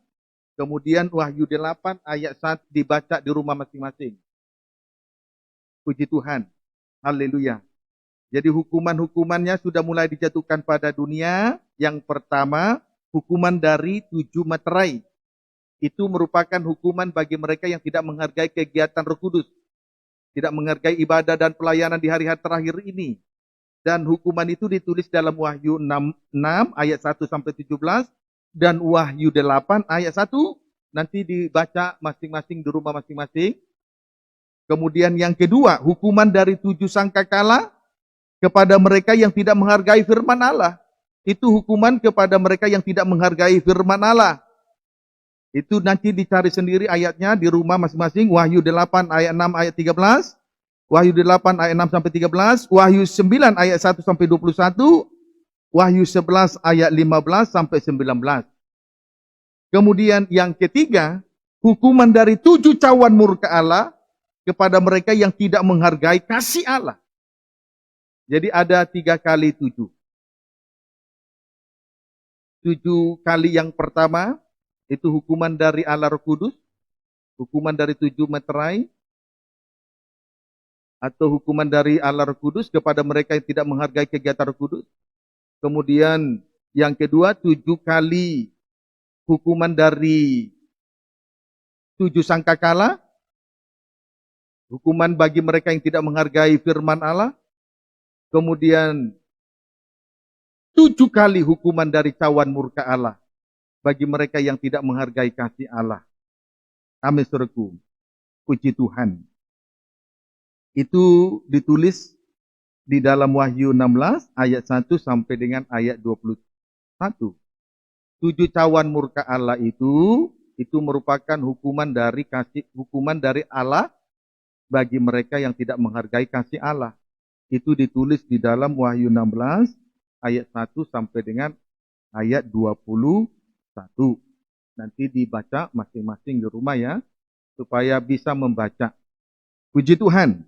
Speaker 1: Kemudian Wahyu 8 ayat 1 dibaca di rumah masing-masing. Puji Tuhan. Haleluya. Jadi hukuman-hukumannya sudah mulai dijatuhkan pada dunia. Yang pertama, hukuman dari 7 materai. Itu merupakan hukuman bagi mereka yang tidak menghargai kegiatan Roh Kudus. Tidak menghargai ibadah dan pelayanan di hari-hari terakhir ini. Dan hukuman itu ditulis dalam Wahyu 6 ayat 1 sampai 17 dan Wahyu 8 ayat 1 nanti dibaca masing-masing di rumah masing-masing. Kemudian yang kedua, hukuman dari 7 sangkakala kepada mereka yang tidak menghargai firman Allah. Itu hukuman kepada mereka yang tidak menghargai firman Allah. Itu nanti dicari sendiri ayatnya di rumah masing-masing. Wahyu 8 ayat 6 ayat 13. Wahyu 8 ayat 6 sampai 13. Wahyu 9 ayat 1 sampai 21. Wahyu 11 ayat 15 sampai 19. Kemudian yang ketiga, hukuman dari 7 cawan murka Allah kepada mereka yang tidak menghargai kasih Allah. Jadi ada 3 kali 7. 7 kali yang pertama, itu hukuman dari Allah Roh Kudus, hukuman dari 7 materai, atau hukuman dari Allah Roh Kudus kepada mereka yang tidak menghargai kegiatan Roh Kudus. Kemudian yang kedua, 7 kali hukuman dari 7 sangkakala, hukuman bagi mereka yang tidak menghargai firman Allah. Kemudian 7 kali hukuman dari cawan murka Allah bagi mereka yang tidak menghargai kasih Allah. Amin, saudaraku. Puji Tuhan. Itu ditulis di dalam Wahyu 16 ayat 1 sampai dengan ayat 21. 7 cawan murka Allah itu merupakan hukuman dari Allah bagi mereka yang tidak menghargai kasih Allah. Itu ditulis di dalam Wahyu 16 ayat 1 sampai dengan ayat 21. Nanti dibaca masing-masing di rumah ya, supaya bisa membaca. Puji Tuhan.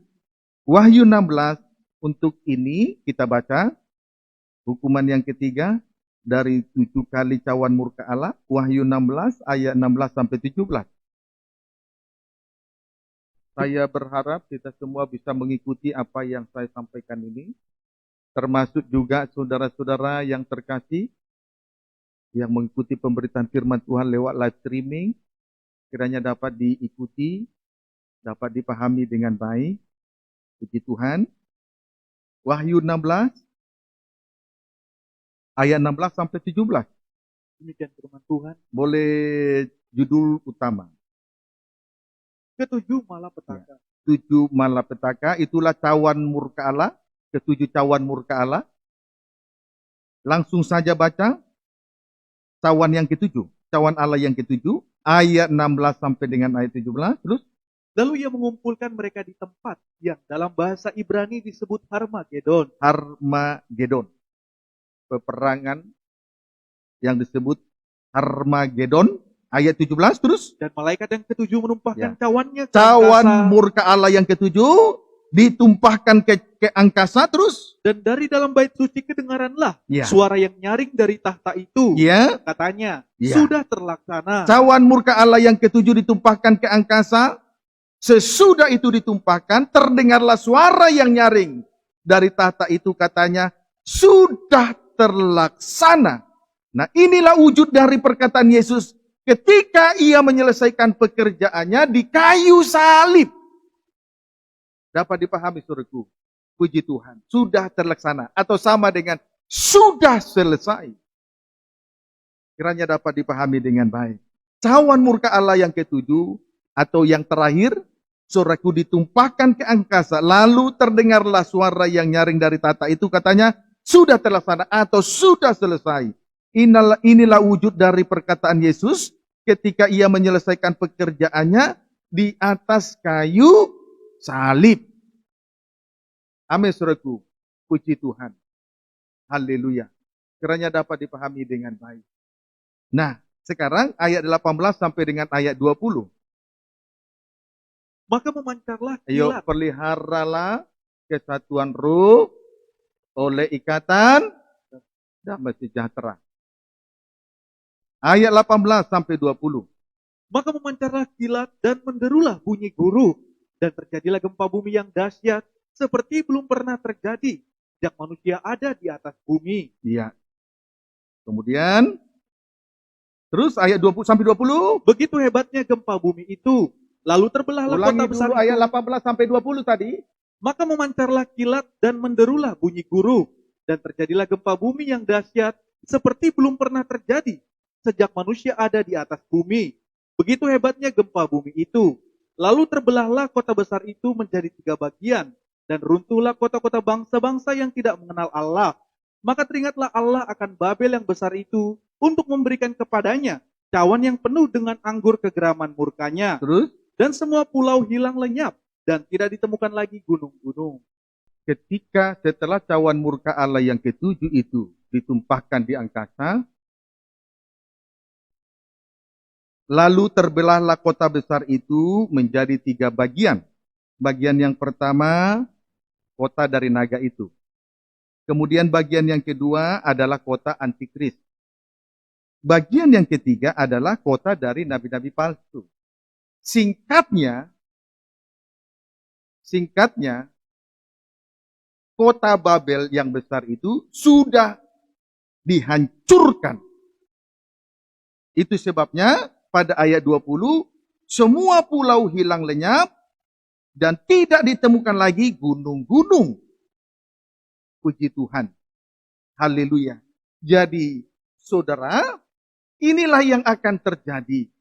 Speaker 1: Wahyu 16 untuk ini kita baca hukuman yang ketiga dari 7 kali cawan murka Allah. Wahyu 16 ayat 16 sampai 17. Saya berharap kita semua bisa mengikuti apa yang saya sampaikan ini. Termasuk juga saudara-saudara yang terkasih yang mengikuti pemberitaan firman Tuhan lewat live streaming. Kiranya dapat diikuti, dapat dipahami dengan baik. Puji Tuhan. Wahyu 16 ayat 16 sampai 17.
Speaker 2: Demikian firman Tuhan.
Speaker 1: Boleh judul utama.
Speaker 2: Ketujuh malapetaka.
Speaker 1: 7 malapetaka, itulah cawan murka Allah. Ketujuh cawan murka Allah. Langsung saja baca. Cawan yang ketujuh. Cawan Allah yang ketujuh. Ayat 16 sampai dengan ayat 17. Terus.
Speaker 2: Lalu ia mengumpulkan mereka di tempat yang dalam bahasa Ibrani disebut Harmagedon.
Speaker 1: Harmagedon. Peperangan yang disebut Harmagedon. Ayat 17 terus.
Speaker 2: Dan malaikat yang ketujuh menumpahkan cawannya ke
Speaker 1: cawan
Speaker 2: angkasa.
Speaker 1: Murka Allah yang ketujuh ditumpahkan ke angkasa terus.
Speaker 2: Dan dari dalam bait suci kedengaranlah suara yang nyaring dari tahta itu. Katanya, sudah terlaksana.
Speaker 1: Cawan murka Allah yang ketujuh ditumpahkan ke angkasa. Sesudah itu ditumpahkan, terdengarlah suara yang nyaring dari tahta itu, katanya, sudah terlaksana. Nah, inilah wujud dari perkataan Yesus ketika ia menyelesaikan pekerjaannya di kayu salib. Dapat dipahami, saudaraku. Puji Tuhan. Sudah terlaksana. Atau sama dengan sudah selesai. Kiranya dapat dipahami dengan baik. Cawan murka Allah yang ketujuh atau yang terakhir, saudaraku, ditumpahkan ke angkasa. Lalu terdengarlah suara yang nyaring dari tahta itu, katanya, sudah terlaksana atau sudah selesai. Inilah wujud dari perkataan Yesus ketika ia menyelesaikan pekerjaannya di atas kayu salib. Amin, saudaraku. Puji Tuhan. Haleluya. Kiranya dapat dipahami dengan baik. Nah, sekarang ayat 18 sampai dengan ayat 20.
Speaker 2: Maka memancarlah kilat.
Speaker 1: Ayo, peliharalah kesatuan ruh oleh ikatan damai sejahtera. Ayat 18 sampai 20.
Speaker 2: Maka memancarlah kilat dan menderulah bunyi guru. Dan terjadilah gempa bumi yang dahsyat seperti belum pernah terjadi sejak manusia ada di atas bumi.
Speaker 1: Iya. Kemudian, terus ayat 20 sampai 20.
Speaker 2: Begitu hebatnya gempa bumi itu. Lalu terbelahlah kota besar itu.
Speaker 1: Ayat 18 sampai 20 tadi.
Speaker 2: Maka memancarlah kilat dan menderulah bunyi guru. Dan terjadilah gempa bumi yang dahsyat seperti belum pernah terjadi sejak manusia ada di atas bumi. Begitu hebatnya gempa bumi itu. Lalu terbelahlah kota besar itu menjadi 3 bagian. Dan runtuhlah kota-kota bangsa-bangsa yang tidak mengenal Allah. Maka teringatlah Allah akan Babel yang besar itu untuk memberikan kepadanya cawan yang penuh dengan anggur kegeraman murkanya.
Speaker 1: Terus?
Speaker 2: Dan semua pulau hilang lenyap dan tidak ditemukan lagi gunung-gunung.
Speaker 1: Ketika setelah cawan murka Allah yang ketujuh itu ditumpahkan di angkasa, lalu terbelahlah kota besar itu menjadi 3 bagian. Bagian yang pertama, kota dari naga itu. Kemudian bagian yang kedua adalah kota antikris. Bagian yang ketiga adalah kota dari nabi-nabi palsu. Singkatnya, kota Babel yang besar itu sudah dihancurkan. Itu sebabnya pada ayat 20, semua pulau hilang lenyap dan tidak ditemukan lagi gunung-gunung. Puji Tuhan. Haleluya. Jadi, saudara, inilah yang akan terjadi.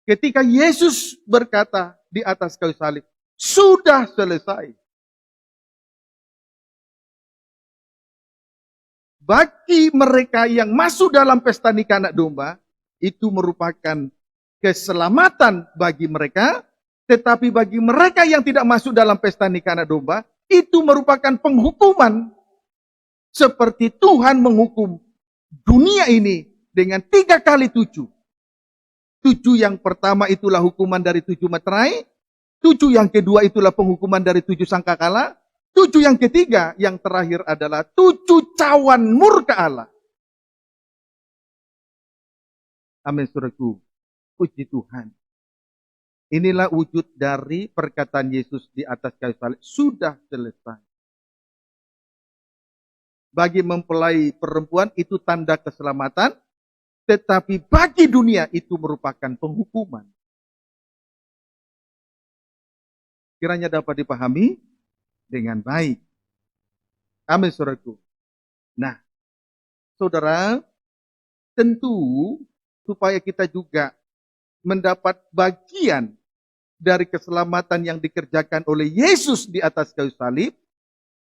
Speaker 1: Ketika Yesus berkata di atas kayu salib, Sudah selesai. Bagi mereka yang masuk dalam pesta nikah anak domba, itu merupakan keselamatan bagi mereka. Tetapi bagi mereka yang tidak masuk dalam pesta nikah anak domba, itu merupakan penghukuman. Seperti Tuhan menghukum dunia ini dengan 3 kali 7. 7 yang pertama itulah hukuman dari 7 meterai. 7 yang kedua itulah penghukuman dari 7 sangkakala. 7 yang ketiga, yang terakhir adalah 7 cawan murka Allah. Amin, saudaraku. Puji Tuhan. Inilah wujud dari perkataan Yesus di atas kayu salib. Sudah selesai. Bagi mempelai perempuan itu tanda keselamatan. Tetapi bagi dunia itu merupakan penghukuman. Kiranya dapat dipahami dengan baik. Amin, saudaraku. Nah, saudara, tentu supaya kita juga mendapat bagian dari keselamatan yang dikerjakan oleh Yesus di atas kayu salib,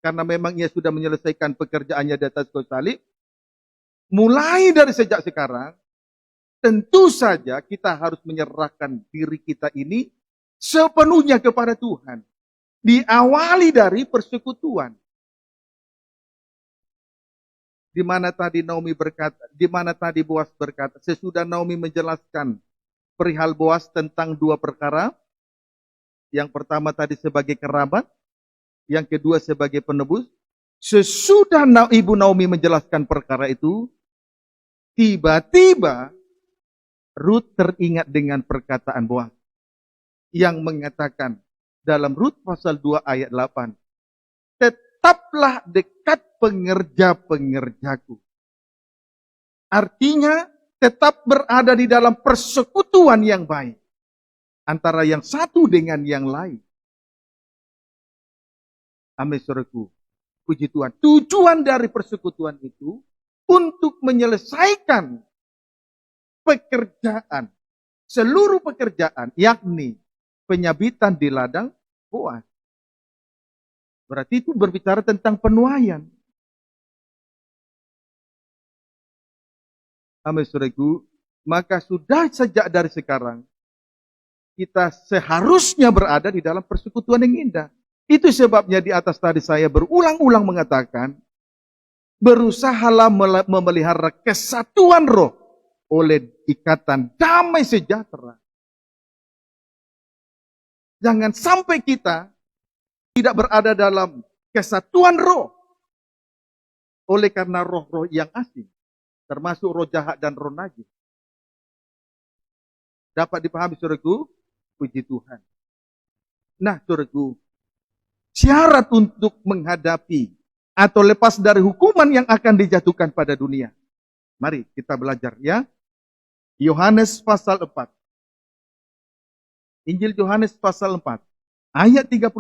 Speaker 1: karena memang ia sudah menyelesaikan pekerjaannya di atas kayu salib, mulai dari sejak sekarang, tentu saja kita harus menyerahkan diri kita ini sepenuhnya kepada Tuhan. Diawali dari persekutuan. Di mana tadi Naomi berkata, di mana tadi Boas berkata, sesudah Naomi menjelaskan perihal Boas tentang 2 perkara. Yang pertama tadi sebagai kerabat, yang kedua sebagai penebus. Sesudah Ibu Naomi menjelaskan perkara itu, tiba-tiba Rut teringat dengan perkataan Boas yang mengatakan dalam Rut pasal 2 ayat 8, tetaplah dekat pengerja-pengerjaku. Artinya tetap berada di dalam persekutuan yang baik antara yang satu dengan yang lain. Amin, saudaraku. Puji Tuhan. Tujuan dari persekutuan itu untuk menyelesaikan pekerjaan, seluruh pekerjaan, yakni penyabitan di ladang Boas. Berarti itu berbicara tentang penuaian. Amin, saudaraku. Maka sudah sejak dari sekarang, kita seharusnya berada di dalam persekutuan yang indah. Itu sebabnya di atas tadi saya berulang-ulang mengatakan, berusahalah memelihara kesatuan roh oleh ikatan damai sejahtera. Jangan sampai kita tidak berada dalam kesatuan roh oleh karena roh-roh yang asing, termasuk roh jahat dan roh najis. Dapat dipahami, saudaraku? Puji Tuhan. Nah, saudaraku, syarat untuk menghadapi atau lepas dari hukuman yang akan dijatuhkan pada dunia. Mari kita belajar ya. Yohanes pasal 4. Injil Yohanes pasal 4. Ayat 35.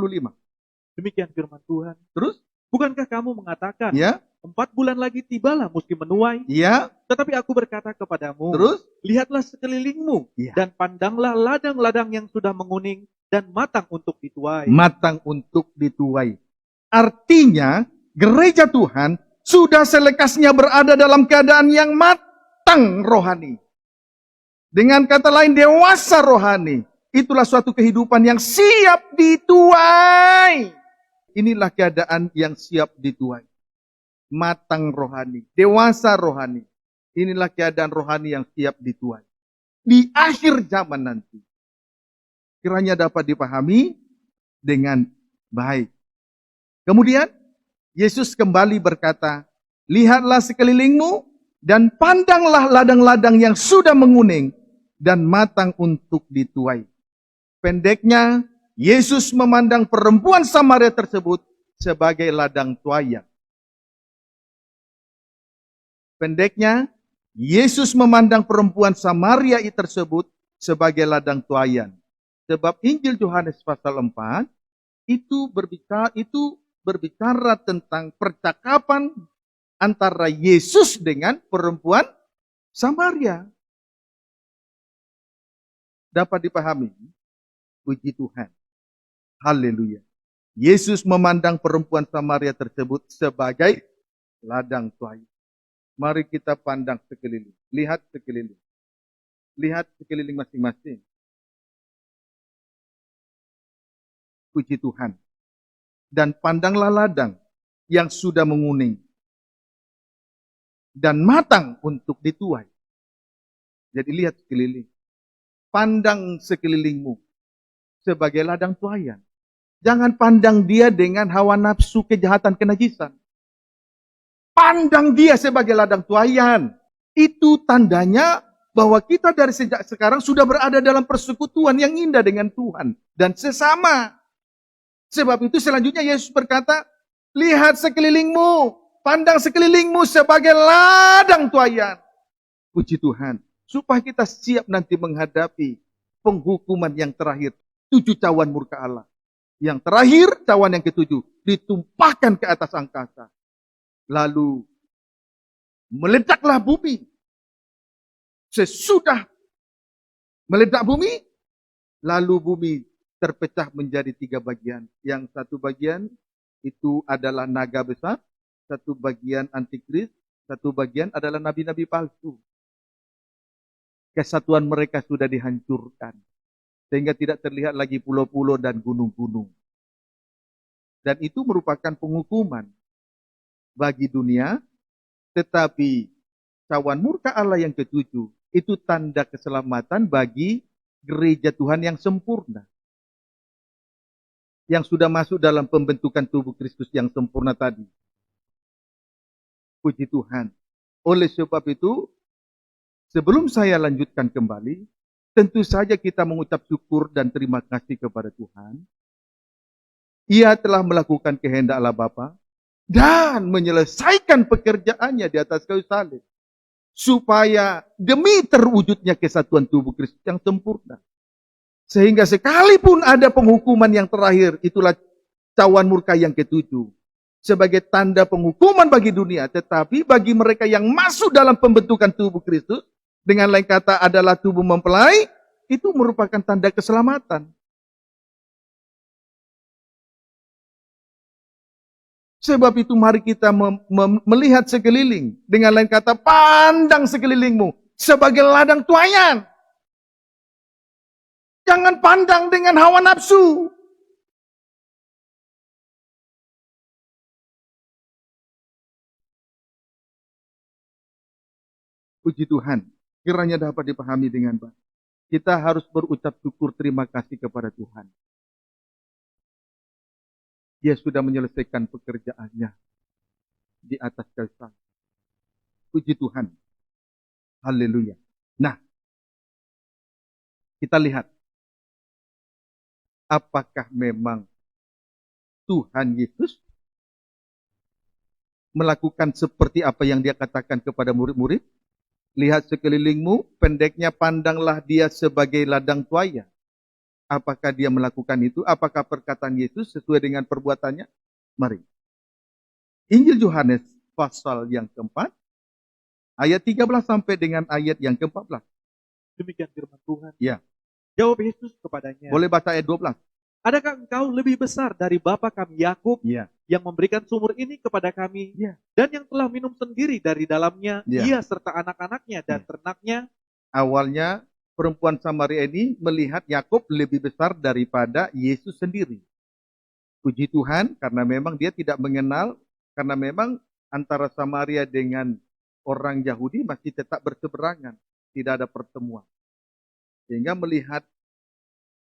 Speaker 2: Demikian firman Tuhan.
Speaker 1: Terus?
Speaker 2: Bukankah kamu mengatakan,
Speaker 1: Ya.
Speaker 2: 4 bulan lagi tibalah musim menuai?
Speaker 1: Ya.
Speaker 2: Tetapi aku berkata kepadamu,
Speaker 1: Terus?
Speaker 2: lihatlah sekelilingmu,
Speaker 1: Ya.
Speaker 2: dan pandanglah ladang-ladang yang sudah menguning dan matang untuk dituai.
Speaker 1: Matang untuk dituai. Artinya, gereja Tuhan sudah selekasnya berada dalam keadaan yang matang rohani. Dengan kata lain, dewasa rohani. Itulah suatu kehidupan yang siap dituai. Inilah keadaan yang siap dituai. Matang rohani, dewasa rohani. Inilah keadaan rohani yang siap dituai. Di akhir zaman nanti. Kiranya dapat dipahami dengan baik. Kemudian, Yesus kembali berkata, lihatlah sekelilingmu dan pandanglah ladang-ladang yang sudah menguning dan matang untuk dituai. Pendeknya, Yesus memandang perempuan Samaria tersebut sebagai ladang tuayan. Pendeknya, Yesus memandang perempuan Samaria tersebut sebagai ladang tuayan. Sebab Injil Yohanes pasal 4 itu berbicara tentang percakapan antara Yesus dengan perempuan Samaria. Dapat dipahami? Puji Tuhan. Haleluya. Yesus memandang perempuan Samaria tersebut sebagai ladang tuai. Mari kita pandang sekeliling. Lihat sekeliling. Lihat sekeliling masing-masing. Puji Tuhan. Dan pandanglah ladang yang sudah menguning dan matang untuk dituai. Jadi lihat sekeliling. Pandang sekelilingmu sebagai ladang tuaian. Jangan pandang dia dengan hawa nafsu, kejahatan, kenajisan. Pandang dia sebagai ladang tuaian. Itu tandanya bahwa kita dari sejak sekarang sudah berada dalam persekutuan yang indah dengan Tuhan dan sesama. Sebab itu selanjutnya Yesus berkata, lihat sekelilingmu, pandang sekelilingmu sebagai ladang tuaian. Puji Tuhan, supaya kita siap nanti menghadapi penghukuman yang terakhir, 7 cawan murka Allah. Yang terakhir, cawan yang ke-7, ditumpahkan ke atas angkasa. Lalu meledaklah bumi. Sesudah meledak bumi, lalu bumi terpecah menjadi 3 bagian. Yang satu bagian itu adalah naga besar, satu bagian antikris, satu bagian adalah nabi-nabi palsu. Kesatuan mereka sudah dihancurkan. Sehingga tidak terlihat lagi pulau-pulau dan gunung-gunung. Dan itu merupakan penghukuman bagi dunia. Tetapi cawan murka Allah yang ke-7 itu tanda keselamatan bagi gereja Tuhan yang sempurna. Yang sudah masuk dalam pembentukan tubuh Kristus yang sempurna tadi. Puji Tuhan. Oleh sebab itu, sebelum saya lanjutkan kembali, tentu saja kita mengucap syukur dan terima kasih kepada Tuhan. Ia telah melakukan kehendak Allah Bapa dan menyelesaikan pekerjaannya di atas kayu salib. Supaya demi terwujudnya kesatuan tubuh Kristus yang sempurna. Sehingga sekalipun ada penghukuman yang terakhir, itulah cawan murka yang ke-7. Sebagai tanda penghukuman bagi dunia. Tetapi bagi mereka yang masuk dalam pembentukan tubuh Kristus, dengan lain kata adalah tubuh mempelai, itu merupakan tanda keselamatan. Sebab itu mari kita melihat sekeliling. Dengan lain kata, pandang sekelilingmu sebagai ladang tuaian. Jangan pandang dengan hawa nafsu. Puji Tuhan, kiranya dapat dipahami dengan baik. Kita harus berucap syukur terima kasih kepada Tuhan. Dia sudah menyelesaikan pekerjaannya di atas kayu salib. Puji Tuhan. Haleluya. Nah, kita lihat. Apakah memang Tuhan Yesus melakukan seperti apa yang dia katakan kepada murid-murid? Lihat sekelilingmu, pendeknya pandanglah dia sebagai ladang tuaian. Apakah dia melakukan itu? Apakah perkataan Yesus sesuai dengan perbuatannya? Mari. Injil Yohanes pasal yang keempat, ayat 13 sampai dengan ayat yang ke-14.
Speaker 2: Demikian firman Tuhan.
Speaker 1: Ya.
Speaker 2: Jawab Yesus kepadanya,
Speaker 1: Boleh baca ayat 12.
Speaker 2: adakah engkau lebih besar dari bapa kami Yakub
Speaker 1: Ya.
Speaker 2: yang memberikan sumur ini kepada kami,
Speaker 1: Ya.
Speaker 2: dan yang telah minum sendiri dari dalamnya,
Speaker 1: Ya.
Speaker 2: ia serta anak-anaknya dan ternaknya?
Speaker 1: Awalnya perempuan Samaria ini melihat Yakub lebih besar daripada Yesus sendiri. Puji Tuhan, karena memang dia tidak mengenal, karena memang antara Samaria dengan orang Yahudi masih tetap berseberangan, tidak ada pertemuan. Sehingga melihat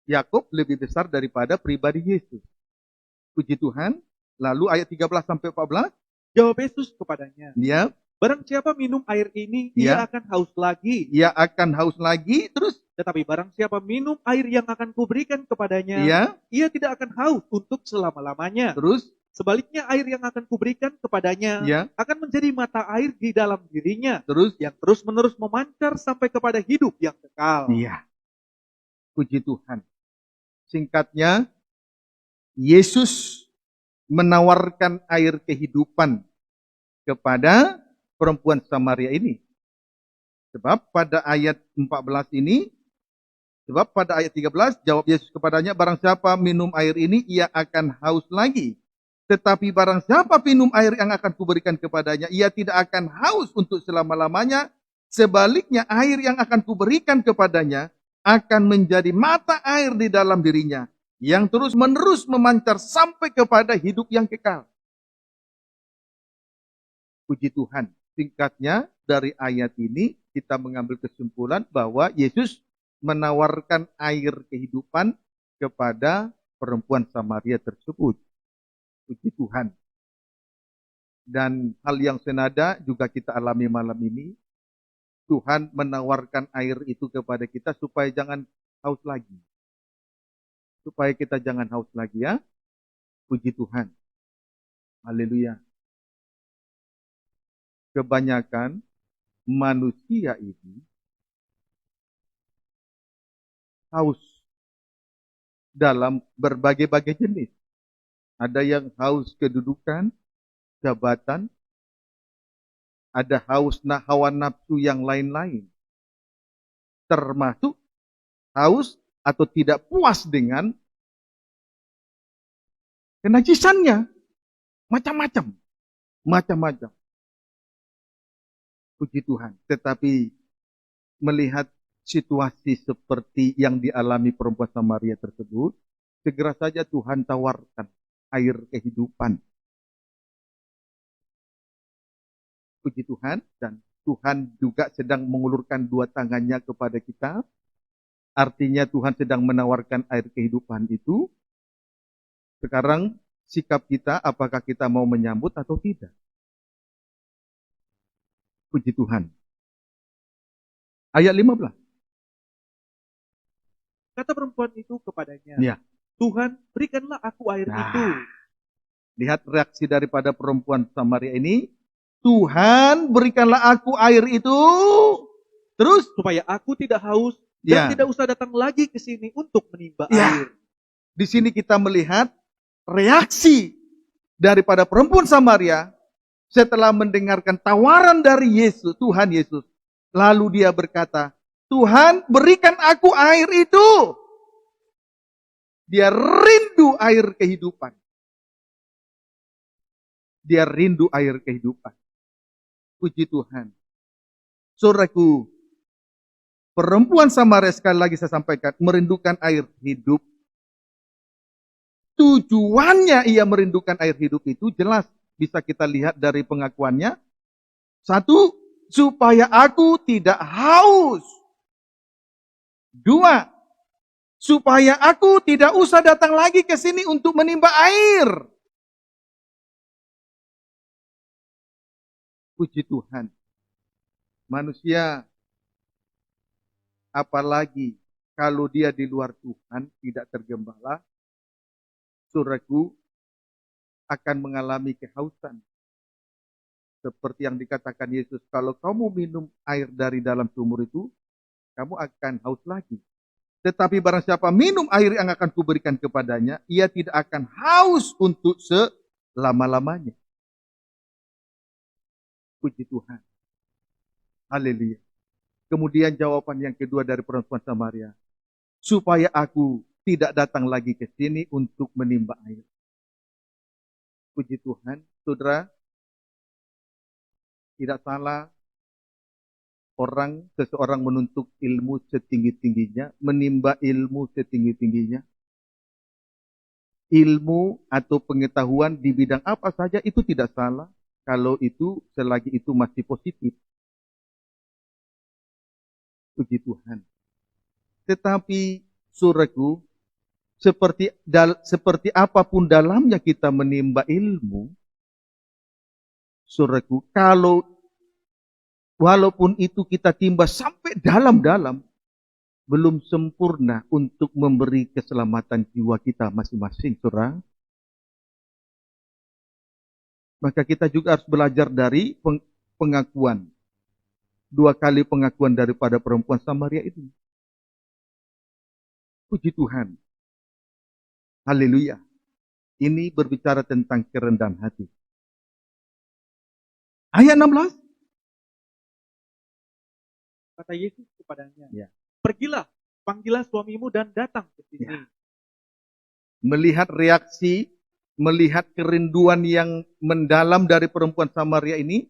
Speaker 1: Yakub lebih besar daripada pribadi Yesus. Puji Tuhan. Lalu ayat 13 sampai 14.
Speaker 2: Jawab Yesus kepadanya,
Speaker 1: Ya,
Speaker 2: barang siapa minum air ini,
Speaker 1: Ya.
Speaker 2: ia akan haus lagi.
Speaker 1: ia akan haus lagi terus.
Speaker 2: Tetapi barang siapa minum air yang akan kuberikan kepadanya,
Speaker 1: Ya,
Speaker 2: ia tidak akan haus untuk selama-lamanya.
Speaker 1: terus.
Speaker 2: Sebaliknya air yang akan kuberikan kepadanya
Speaker 1: Ya,
Speaker 2: akan menjadi mata air di dalam dirinya,
Speaker 1: terus.
Speaker 2: yang terus-menerus memancar sampai kepada hidup yang kekal.
Speaker 1: Iya. Puji Tuhan. Singkatnya, Yesus menawarkan air kehidupan kepada perempuan Samaria ini. Sebab pada ayat 14 ini, Sebab pada ayat 13, jawab Yesus kepadanya, barang siapa minum air ini, ia akan haus lagi. Tetapi barang siapa minum air yang akan kuberikan kepadanya, ia tidak akan haus untuk selama-lamanya. Sebaliknya, air yang akan kuberikan kepadanya akan menjadi mata air di dalam dirinya, yang terus-menerus memancar sampai kepada hidup yang kekal. Puji Tuhan. Singkatnya, dari ayat ini kita mengambil kesimpulan bahwa Yesus menawarkan air kehidupan kepada perempuan Samaria tersebut. Puji Tuhan. Dan hal yang senada juga kita alami malam ini. Tuhan menawarkan air itu kepada kita supaya jangan haus lagi. Supaya kita jangan haus lagi ya. Puji Tuhan. Haleluya. Kebanyakan manusia ini haus dalam berbagai-bagai jenis. Ada yang haus kedudukan, jabatan, ada haus hawa nafsu yang lain-lain. Termasuk haus atau tidak puas dengan kenajisannya. Macam-macam. Macam-macam. Puji Tuhan. Tetapi melihat situasi seperti yang dialami perempuan Samaria tersebut, segera saja Tuhan tawarkan air kehidupan. Puji Tuhan, dan Tuhan juga sedang mengulurkan dua tangannya kepada kita. Artinya Tuhan sedang menawarkan air kehidupan itu. Sekarang sikap kita, apakah kita mau menyambut atau tidak? Puji Tuhan. Ayat 15.
Speaker 2: Kata perempuan itu kepadanya,
Speaker 1: Ya.
Speaker 2: Tuhan, berikanlah aku air itu.
Speaker 1: Lihat reaksi daripada perempuan Samaria ini. Tuhan, berikanlah aku air itu. Terus?
Speaker 2: Supaya aku tidak haus dan tidak usah datang lagi ke sini untuk menimba air.
Speaker 1: Di sini kita melihat reaksi daripada perempuan Samaria setelah mendengarkan tawaran dari Yesus, Tuhan Yesus. Lalu dia berkata, Tuhan, berikan aku air itu. Dia rindu air kehidupan. Dia rindu air kehidupan. Puji Tuhan. Saudaraku, perempuan Samaria, sekali lagi saya sampaikan, merindukan air hidup. Tujuannya ia merindukan air hidup itu jelas. Bisa kita lihat dari pengakuannya. Satu, supaya aku tidak haus. Dua, supaya aku tidak usah datang lagi ke sini untuk menimba air. Puji Tuhan. Manusia, apalagi kalau dia di luar Tuhan, tidak tergembala, saudaraku, akan mengalami kehausan. Seperti yang dikatakan Yesus, kalau kamu minum air dari dalam sumur itu, kamu akan haus lagi. Tetapi barang siapa minum air yang akan kuberikan kepadanya, ia tidak akan haus untuk selama-lamanya. Puji Tuhan. Haleluya. Kemudian jawaban yang kedua dari perempuan Samaria. Supaya aku tidak datang lagi ke sini untuk menimba air. Puji Tuhan. Saudara, tidak salah seseorang menuntut ilmu setinggi-tingginya, menimba ilmu setinggi-tingginya. Ilmu atau pengetahuan di bidang apa saja itu tidak salah. Kalau itu, selagi itu masih positif. Puji Tuhan. Tetapi, saudaraku, seperti apapun dalamnya kita menimba ilmu, saudaraku, walaupun itu kita timba sampai dalam-dalam, belum sempurna untuk memberi keselamatan jiwa kita masing-masing, saudara. Maka kita juga harus belajar dari pengakuan. Dua kali pengakuan daripada perempuan Samaria itu. Puji Tuhan. Haleluya. Ini berbicara tentang kerendahan hati. Ayat 16.
Speaker 2: Kata Yesus kepadanya,
Speaker 1: Ya.
Speaker 2: pergilah panggillah suamimu dan datang ke sini.
Speaker 1: Ya. Melihat reaksi, melihat kerinduan yang mendalam dari perempuan Samaria ini,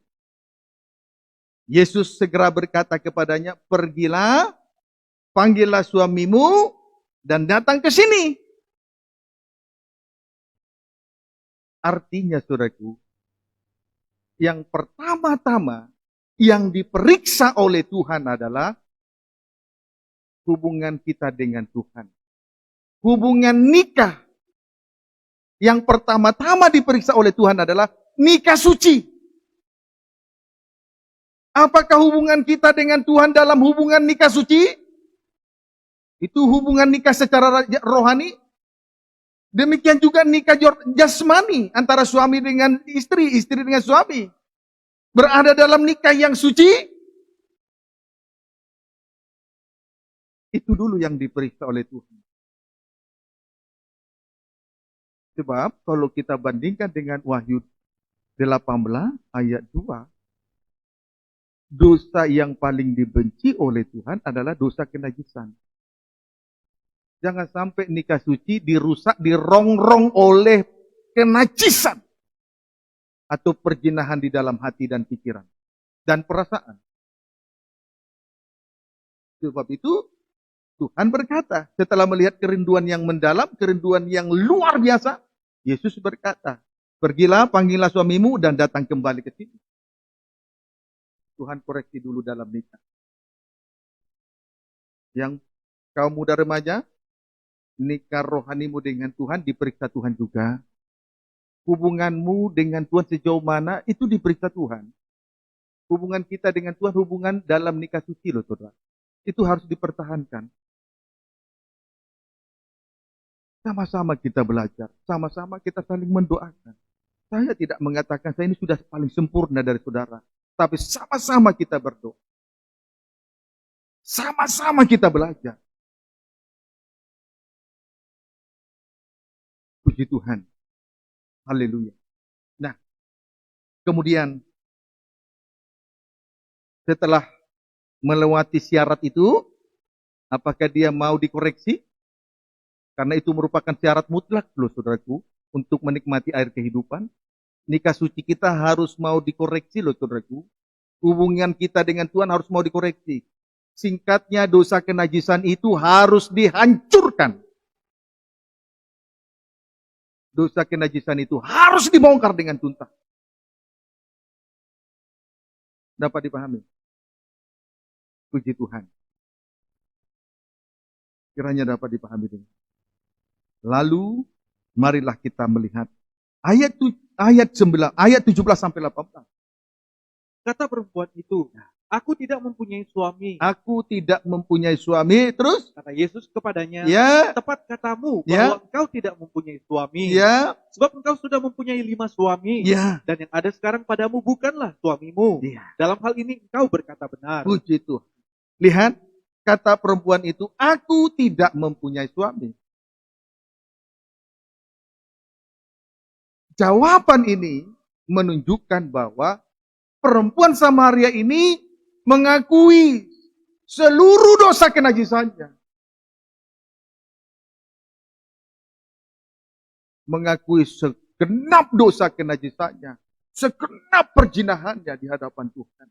Speaker 1: Yesus segera berkata kepadanya, pergilah, panggillah suamimu, dan datang ke sini. Artinya, saudaraku, yang pertama-tama yang diperiksa oleh Tuhan adalah hubungan kita dengan Tuhan. Hubungan nikah. Yang pertama-tama diperiksa oleh Tuhan adalah nikah suci. Apakah hubungan kita dengan Tuhan dalam hubungan nikah suci? Itu hubungan nikah secara rohani. Demikian juga nikah jasmani antara suami dengan istri, istri dengan suami. Berada dalam nikah yang suci. Itu dulu yang diperiksa oleh Tuhan. Sebab kalau kita bandingkan dengan Wahyu 18 ayat 2, dosa yang paling dibenci oleh Tuhan adalah dosa kenajisan. Jangan sampai nikah suci dirusak, dirongrong oleh kenajisan atau perzinahan di dalam hati dan pikiran dan perasaan. Sebab itu Tuhan berkata, setelah melihat kerinduan yang mendalam, kerinduan yang luar biasa, Yesus berkata, pergilah, panggillah suamimu dan datang kembali ke sini. Tuhan koreksi dulu dalam nikah. Yang kaum muda remaja, nikah rohanimu dengan Tuhan diperiksa Tuhan juga. Hubunganmu dengan Tuhan sejauh mana itu diperiksa Tuhan. Hubungan kita dengan Tuhan, hubungan dalam nikah suci loh saudara. Itu harus dipertahankan. Sama-sama kita belajar, sama-sama kita saling mendoakan. Saya tidak mengatakan saya ini sudah paling sempurna dari saudara. Tapi sama-sama kita berdoa. Sama-sama kita belajar. Puji Tuhan. Haleluya. Nah, kemudian setelah melewati syarat itu, apakah dia mau dikoreksi? Karena itu merupakan syarat mutlak loh saudaraku, untuk menikmati air kehidupan. Nikah suci kita harus mau dikoreksi loh saudaraku. Hubungan kita dengan Tuhan harus mau dikoreksi. Singkatnya, dosa kenajisan itu harus dihancurkan. Dosa kenajisan itu harus dibongkar dengan tuntas. Dapat dipahami? Puji Tuhan. Kiranya dapat dipahami dengan. Lalu, marilah kita melihat ayat 17 sampai 18.
Speaker 2: Kata perempuan itu, aku tidak mempunyai suami.
Speaker 1: Aku tidak mempunyai suami. Terus?
Speaker 2: Kata Yesus kepadanya,
Speaker 1: Ya.
Speaker 2: tepat katamu
Speaker 1: Ya.
Speaker 2: bahwa engkau tidak mempunyai suami.
Speaker 1: Ya.
Speaker 2: Sebab engkau sudah mempunyai 5 suami.
Speaker 1: Ya.
Speaker 2: Dan yang ada sekarang padamu bukanlah suamimu.
Speaker 1: Ya.
Speaker 2: Dalam hal ini engkau berkata benar.
Speaker 1: Puji Tuhan. Lihat, kata perempuan itu, aku tidak mempunyai suami. Jawaban ini menunjukkan bahwa perempuan Samaria ini mengakui seluruh dosa kenajisannya. Mengakui segenap dosa kenajisannya. Segenap perzinahannya di hadapan Tuhan.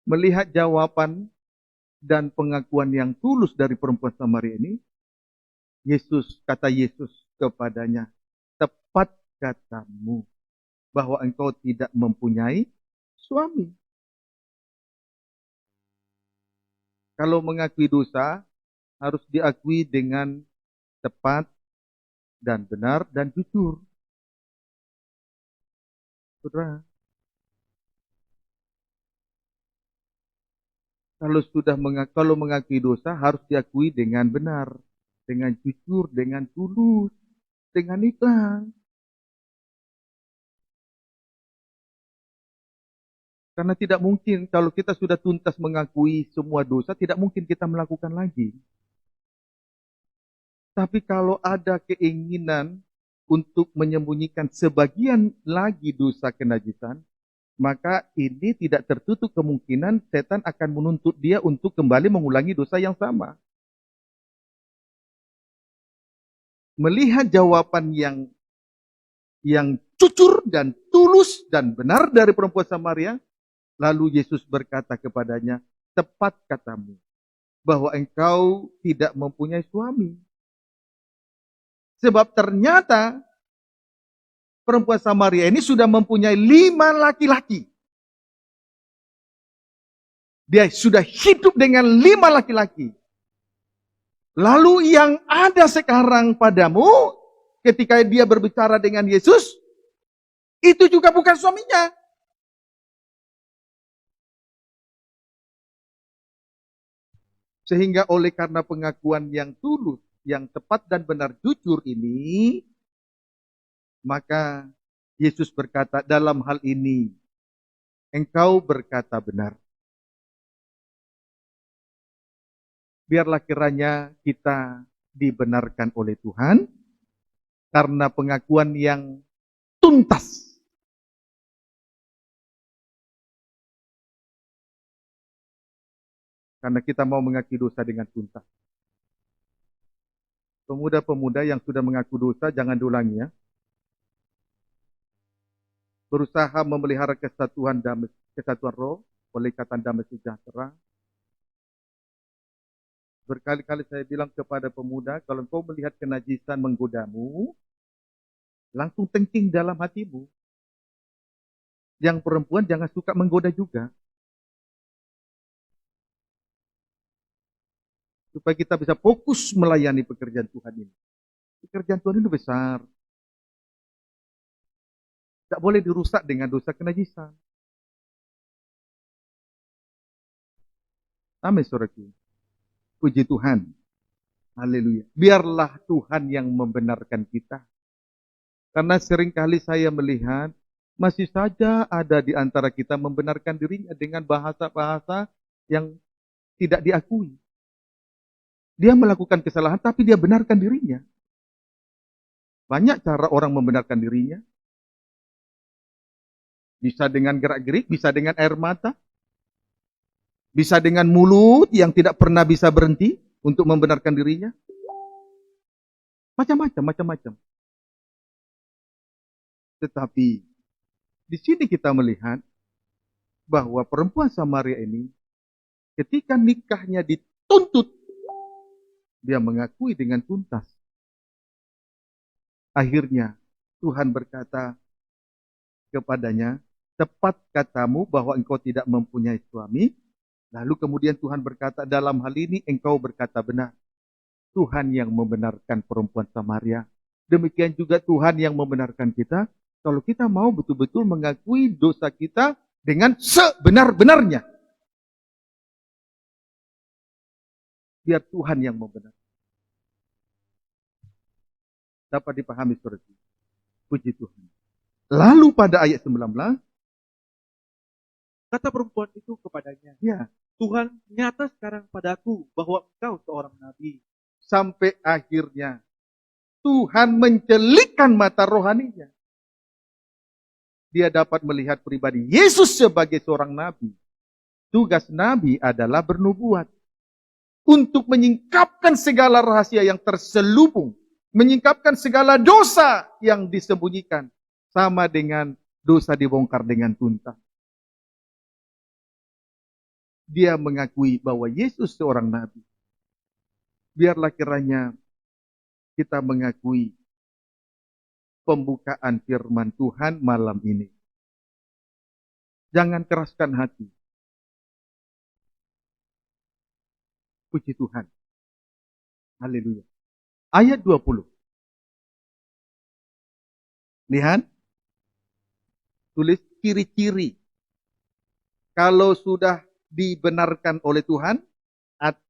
Speaker 1: Melihat jawaban dan pengakuan yang tulus dari perempuan Samaria ini, kata Yesus kepadanya, tepat katamu bahwa engkau tidak mempunyai suami. Kalau mengakui dosa, harus diakui dengan tepat dan benar dan jujur. Saudara, kalau mengakui dosa harus diakui dengan benar, dengan jujur, dengan tulus, dengan ikhlas. Karena tidak mungkin kalau kita sudah tuntas mengakui semua dosa, tidak mungkin kita melakukan lagi. Tapi kalau ada keinginan untuk menyembunyikan sebagian lagi dosa kenajisan, maka ini tidak tertutup kemungkinan setan akan menuntut dia untuk kembali mengulangi dosa yang sama. Melihat jawaban yang jujur dan tulus dan benar dari perempuan Samaria, lalu Yesus berkata kepadanya, tepat katamu, bahwa engkau tidak mempunyai suami. Sebab ternyata perempuan Samaria ini sudah mempunyai 5 laki-laki. Dia sudah hidup dengan 5 laki-laki. Lalu yang ada sekarang padamu, ketika dia berbicara dengan Yesus, itu juga bukan suaminya. Sehingga oleh karena pengakuan yang tulus, yang tepat dan benar jujur ini, maka Yesus berkata, dalam hal ini, engkau berkata benar. Biarlah kiranya kita dibenarkan oleh Tuhan, karena pengakuan yang tuntas. Karena kita mau mengakui dosa dengan tuntas. Pemuda-pemuda yang sudah mengaku dosa, jangan diulangi ya. Berusaha memelihara kesatuan roh oleh ikatan damai sejahtera. Berkali-kali saya bilang kepada pemuda, kalau engkau melihat kenajisan menggodamu, langsung tengking dalam hatimu. Yang perempuan jangan suka menggoda juga. Supaya kita bisa fokus melayani pekerjaan Tuhan ini. Pekerjaan Tuhan itu besar. Tidak boleh dirusak dengan dosa kenajisan. Amin, saudaraku. Puji Tuhan. Haleluya. Biarlah Tuhan yang membenarkan kita. Karena seringkali saya melihat, masih saja ada di antara kita membenarkan dirinya dengan bahasa-bahasa yang tidak diakui. Dia melakukan kesalahan, tapi dia benarkan dirinya. Banyak cara orang membenarkan dirinya. Bisa dengan gerak-gerik, bisa dengan air mata. Bisa dengan mulut yang tidak pernah bisa berhenti untuk membenarkan dirinya. Macam-macam. Tetapi di sini kita melihat bahwa perempuan Samaria ini ketika nikahnya dituntut, dia mengakui dengan tuntas. Akhirnya Tuhan berkata kepadanya, tepat katamu bahwa engkau tidak mempunyai suami. Lalu kemudian Tuhan berkata, dalam hal ini engkau berkata benar. Tuhan yang membenarkan perempuan Samaria. Demikian juga Tuhan yang membenarkan kita. Kalau kita mau betul-betul mengakui dosa kita dengan sebenar-benarnya. Biar Tuhan yang membenarkan. Dapat dipahami saudara. Puji Tuhan. Lalu pada ayat 19.
Speaker 2: Kata perempuan itu kepadanya,
Speaker 1: Ya.
Speaker 2: Tuhan, nyata sekarang padaku bahwa engkau seorang nabi.
Speaker 1: Sampai akhirnya Tuhan mencelikkan mata rohaninya. Dia dapat melihat pribadi Yesus sebagai seorang nabi. Tugas nabi adalah bernubuat. Untuk menyingkapkan segala rahasia yang terselubung. Menyingkapkan segala dosa yang disembunyikan. Sama dengan dosa dibongkar dengan tuntas. Dia mengakui bahwa Yesus seorang nabi. Biarlah kiranya kita mengakui pembukaan firman Tuhan malam ini. Jangan keraskan hati. Puji Tuhan. Haleluya. Ayat 20. Lihat. Tulis ciri-ciri. Kalau sudah dibenarkan oleh Tuhan,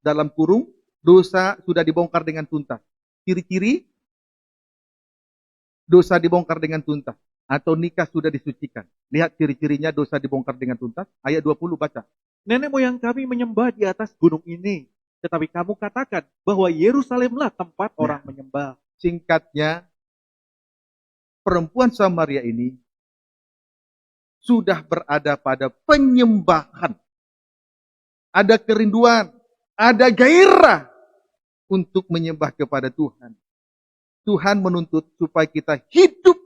Speaker 1: dalam kurung, dosa sudah dibongkar dengan tuntas. Ciri-ciri, dosa dibongkar dengan tuntas. Atau nikah sudah disucikan. Lihat ciri-cirinya dosa dibongkar dengan tuntas. Ayat 20 baca.
Speaker 2: Nenek moyang kami menyembah di atas gunung ini. Tetapi kamu katakan bahwa Yerusalemlah tempat orang menyembah.
Speaker 1: Singkatnya, perempuan Samaria ini sudah berada pada penyembahan. Ada kerinduan, ada gairah untuk menyembah kepada Tuhan. Tuhan menuntut supaya kita hidup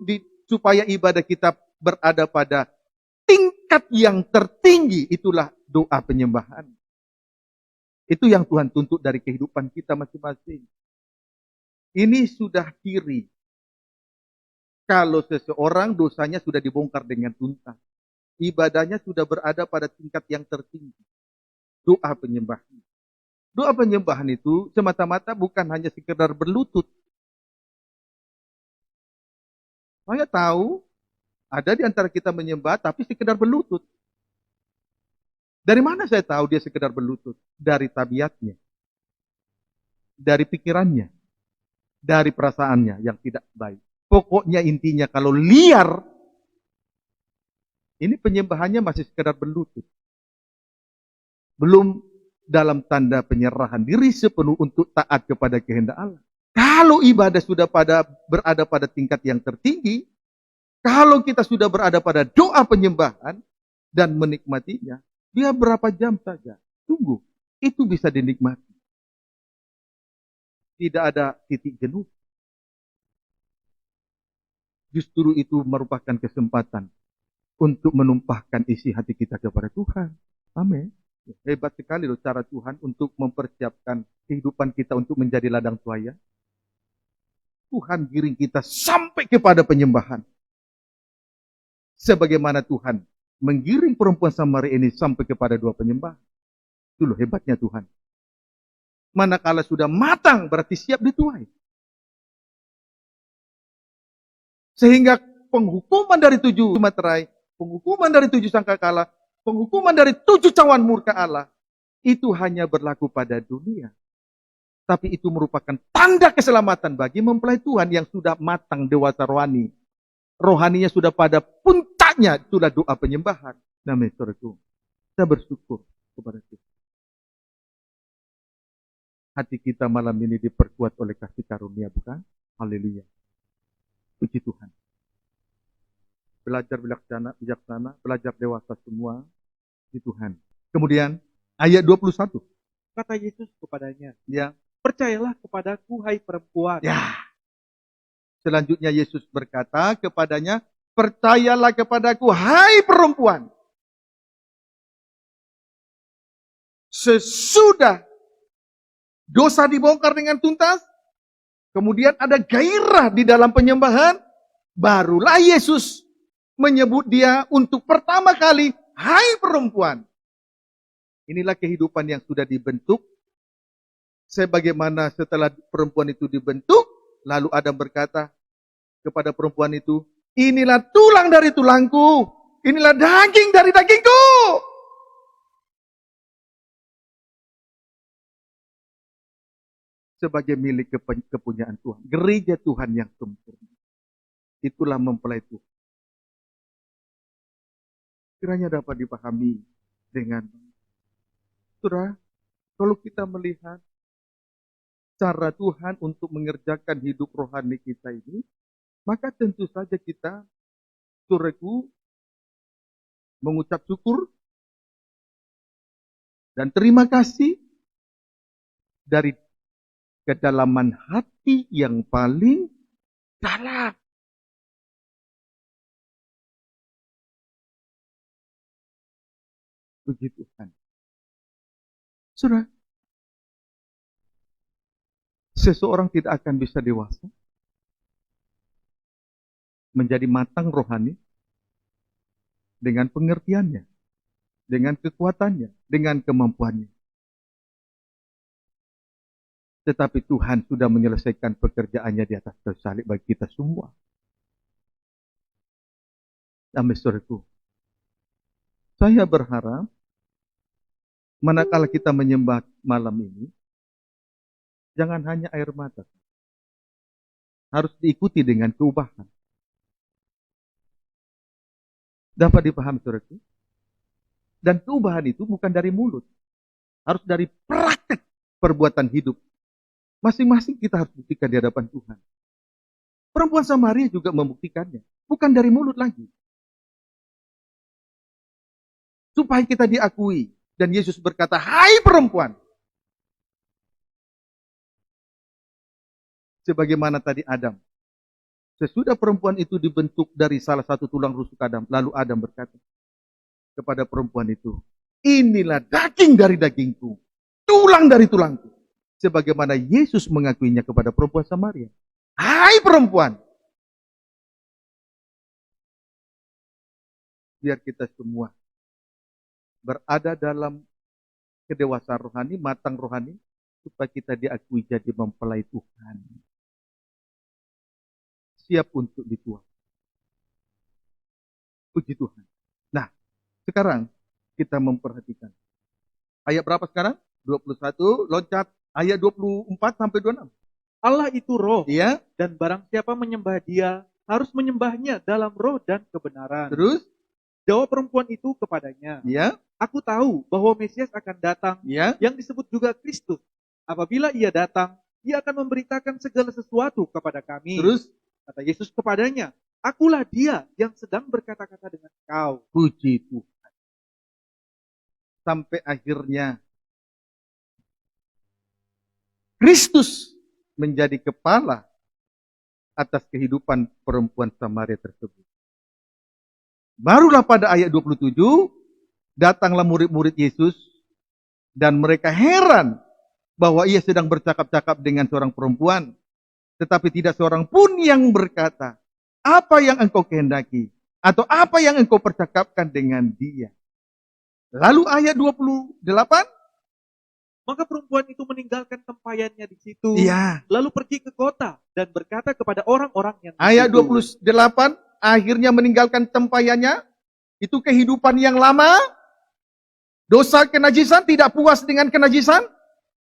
Speaker 1: supaya ibadah kita berada pada tingkat yang tertinggi. Itulah doa penyembahan. Itu yang Tuhan tuntut dari kehidupan kita masing-masing. Ini sudah ciri kalau seseorang dosanya sudah dibongkar dengan tuntas. Ibadahnya sudah berada pada tingkat yang tertinggi. Doa penyembahan. Doa penyembahan itu semata-mata bukan hanya sekedar berlutut. Saya tahu ada di antara kita menyembah tapi sekedar berlutut. Dari mana saya tahu dia sekedar berlutut? Dari tabiatnya. Dari pikirannya. Dari perasaannya yang tidak baik. Pokoknya intinya kalau liar, ini penyembahannya masih sekedar berlutut. Belum dalam tanda penyerahan diri sepenuh untuk taat kepada kehendak Allah. Kalau ibadah sudah berada pada tingkat yang tertinggi, kalau kita sudah berada pada doa penyembahan dan menikmatinya, dia berapa jam saja, tunggu, itu bisa dinikmati. Tidak ada titik jenuh. Justru itu merupakan kesempatan untuk menumpahkan isi hati kita kepada Tuhan. Amin. Hebat sekali loh cara Tuhan untuk mempersiapkan kehidupan kita untuk menjadi ladang tuaya. Tuhan giring kita sampai kepada penyembahan. Sebagaimana Tuhan menggiring perempuan Samaria ini sampai kepada dua penyembah. Itu loh hebatnya Tuhan. Manakala sudah matang berarti siap dituai. Sehingga penghukuman dari 7 materai, penghukuman dari 7 sangkakala, penghukuman dari 7 cawan murka Allah, itu hanya berlaku pada dunia. Tapi itu merupakan tanda keselamatan bagi mempelai Tuhan yang sudah matang dewasa rohani. Rohaninya sudah pada puncaknya, itulah doa penyembahan. Namanya saudaraku, kita bersyukur kepada Tuhan. Hati kita malam ini diperkuat oleh kasih karunia, bukan? Haleluya. Puji Tuhan. Belajar bijaksana, belajar dewasa semua di Tuhan. Kemudian ayat 21.
Speaker 2: Kata Yesus kepadanya,
Speaker 1: Ya.
Speaker 2: percayalah kepadaku, hai perempuan.
Speaker 1: Ya. Selanjutnya Yesus berkata kepadanya, percayalah kepadaku, hai perempuan. Sesudah dosa dibongkar dengan tuntas, kemudian ada gairah di dalam penyembahan, barulah Yesus menyebut dia untuk pertama kali, hai perempuan. Inilah kehidupan yang sudah dibentuk. Sebagaimana setelah perempuan itu dibentuk, lalu Adam berkata kepada perempuan itu, inilah tulang dari tulangku, inilah daging dari dagingku. Sebagai milik kepunyaan Tuhan. Gereja Tuhan yang sempurna. Itulah mempelai Tuhan. Kiranya dapat dipahami dengan saudara, kalau kita melihat cara Tuhan untuk mengerjakan hidup rohani kita ini, maka tentu saja kita, saudaraku, mengucap syukur dan terima kasih dari kedalaman hati yang paling dalam. Puji Tuhan. Saudara, seseorang tidak akan bisa dewasa, menjadi matang rohani, dengan pengertiannya, dengan kekuatannya, dengan kemampuannya. Tetapi Tuhan sudah menyelesaikan pekerjaannya di atas kayu salib bagi kita semua. Amin, saudaraku. Saya berharap, manakala kita menyembah malam ini, jangan hanya air mata. Harus diikuti dengan keubahan. Dapat dipahami, saudaraku? Dan keubahan itu bukan dari mulut. Harus dari praktek perbuatan hidup. Masing-masing kita harus buktikan di hadapan Tuhan. Perempuan Samaria juga membuktikannya. Bukan dari mulut lagi. supaya kita diakui. Dan Yesus berkata, hai perempuan. Sebagaimana tadi Adam. Sesudah perempuan itu dibentuk dari salah satu tulang rusuk Adam, lalu Adam berkata kepada perempuan itu, inilah daging dari dagingku, tulang dari tulangku. Sebagaimana Yesus mengakuinya kepada perempuan Samaria. Hai perempuan. Biar kita semua berada dalam kedewasaan rohani, matang rohani, supaya kita diakui jadi mempelai Tuhan. Siap untuk dituai. Puji Tuhan. Nah, sekarang kita memperhatikan. Ayat berapa sekarang? 21, loncat ayat 24 sampai 26.
Speaker 2: Allah itu roh,
Speaker 1: Iya.
Speaker 2: dan barang siapa menyembah dia, harus menyembahnya dalam roh dan kebenaran.
Speaker 1: Terus?
Speaker 2: Jawab perempuan itu kepadanya,
Speaker 1: Iya.
Speaker 2: aku tahu bahwa Mesias akan datang,
Speaker 1: Iya.
Speaker 2: yang disebut juga Kristus. Apabila ia datang, ia akan memberitakan segala sesuatu kepada kami.
Speaker 1: Terus?
Speaker 2: Kata Yesus kepadanya, akulah dia yang sedang berkata-kata dengan kau.
Speaker 1: Puji Tuhan. Sampai akhirnya Kristus menjadi kepala atas kehidupan perempuan Samaria tersebut. Barulah pada ayat 27, datanglah murid-murid Yesus dan mereka heran bahwa ia sedang bercakap-cakap dengan seorang perempuan. Tetapi tidak seorang pun yang berkata, apa yang engkau kehendaki? Atau apa yang engkau percakapkan dengan dia? Lalu ayat 28.
Speaker 2: Maka perempuan itu meninggalkan tempayannya di situ,
Speaker 1: Iya.
Speaker 2: lalu pergi ke kota dan berkata kepada orang-orang yang di
Speaker 1: Ayat
Speaker 2: situ.
Speaker 1: 28, akhirnya meninggalkan tempayannya. Itu kehidupan yang lama. Dosa kenajisan, tidak puas dengan kenajisan.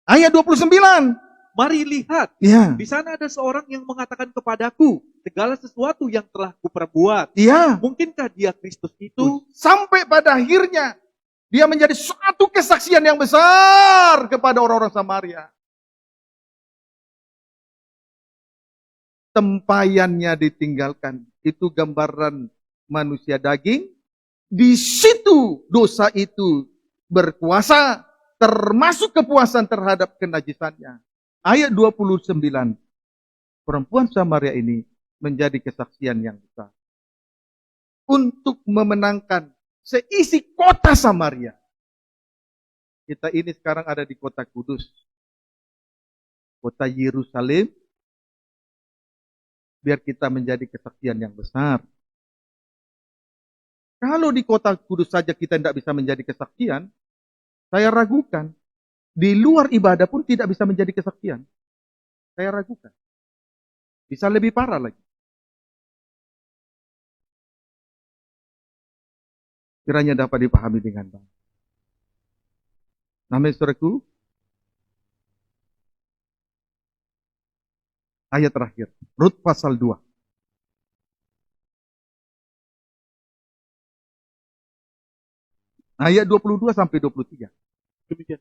Speaker 1: Ayat 29.
Speaker 2: Mari lihat,
Speaker 1: Iya.
Speaker 2: di sana ada seorang yang mengatakan kepadaku segala sesuatu yang telah kuperbuat.
Speaker 1: Iya.
Speaker 2: Mungkinkah dia Kristus itu?
Speaker 1: Sampai pada akhirnya dia menjadi suatu kesaksian yang besar kepada orang-orang Samaria. Tempayannya ditinggalkan. Itu gambaran manusia daging. Di situ dosa itu berkuasa, termasuk kepuasan terhadap kenajisannya. Ayat 29. Perempuan Samaria ini menjadi kesaksian yang besar. Untuk memenangkan seisi kota Samaria. Kita ini sekarang ada di kota Kudus. Kota Yerusalem. Biar kita menjadi kesaksian yang besar. Kalau di kota Kudus saja kita tidak bisa menjadi kesaksian, saya ragukan. Di luar ibadah pun tidak bisa menjadi kesaksian. Saya ragukan. Bisa lebih parah lagi. Kiranya dapat dipahami dengan baik. Namanya saudaraku, ayat terakhir, Rut pasal 2. Ayat 22 sampai 23.
Speaker 2: Demikian.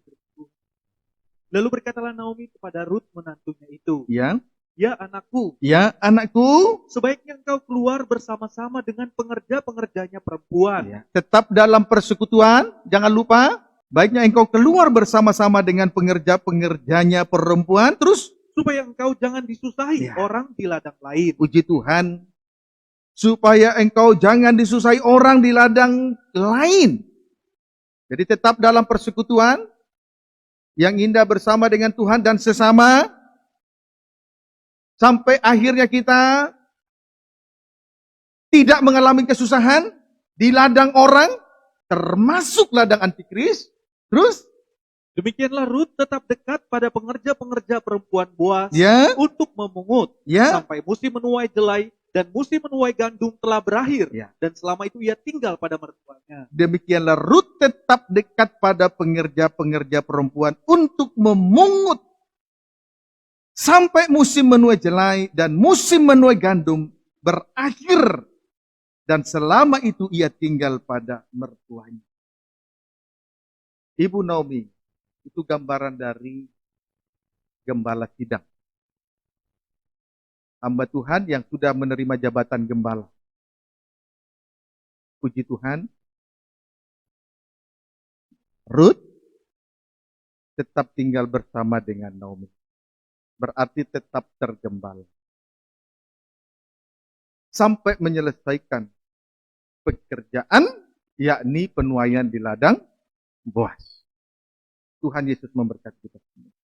Speaker 2: Lalu berkatalah Naomi kepada Rut menantunya itu,
Speaker 1: Ya,
Speaker 2: ya anakku,
Speaker 1: ya anakku,
Speaker 2: sebaiknya engkau keluar bersama-sama dengan pengerja-pengerjanya perempuan.
Speaker 1: ya, tetap dalam persekutuan, jangan lupa, baiknya engkau keluar bersama-sama dengan pengerja-pengerjanya perempuan, terus
Speaker 2: Supaya engkau jangan disusahi
Speaker 1: Ya.
Speaker 2: orang di ladang lain.
Speaker 1: puji Tuhan, supaya engkau jangan disusahi orang di ladang lain. Jadi tetap dalam persekutuan yang indah bersama dengan Tuhan dan sesama, sampai akhirnya kita tidak mengalami kesusahan di ladang orang, termasuk ladang antikris. Terus,
Speaker 2: Demikianlah Rut tetap dekat pada pengerja-pengerja perempuan Boas
Speaker 1: ya,
Speaker 2: untuk memungut
Speaker 1: ya,
Speaker 2: sampai musim menuai jelai dan musim menuai gandum telah berakhir.
Speaker 1: Ya.
Speaker 2: Dan selama itu ia tinggal pada mertuanya.
Speaker 1: demikianlah Rut tetap dekat pada pengerja-pengerja perempuan untuk memungut sampai musim menuai jelai dan musim menuai gandum berakhir. Dan selama itu ia tinggal pada mertuanya. Ibu Naomi itu gambaran dari gembala sidang. Hamba Tuhan yang sudah menerima jabatan gembala. Puji Tuhan, Ruth tetap tinggal bersama dengan Naomi. Berarti tetap tergembala. Sampai menyelesaikan pekerjaan, yakni penuaian di ladang Boas. Tuhan Yesus memberkati kita semua.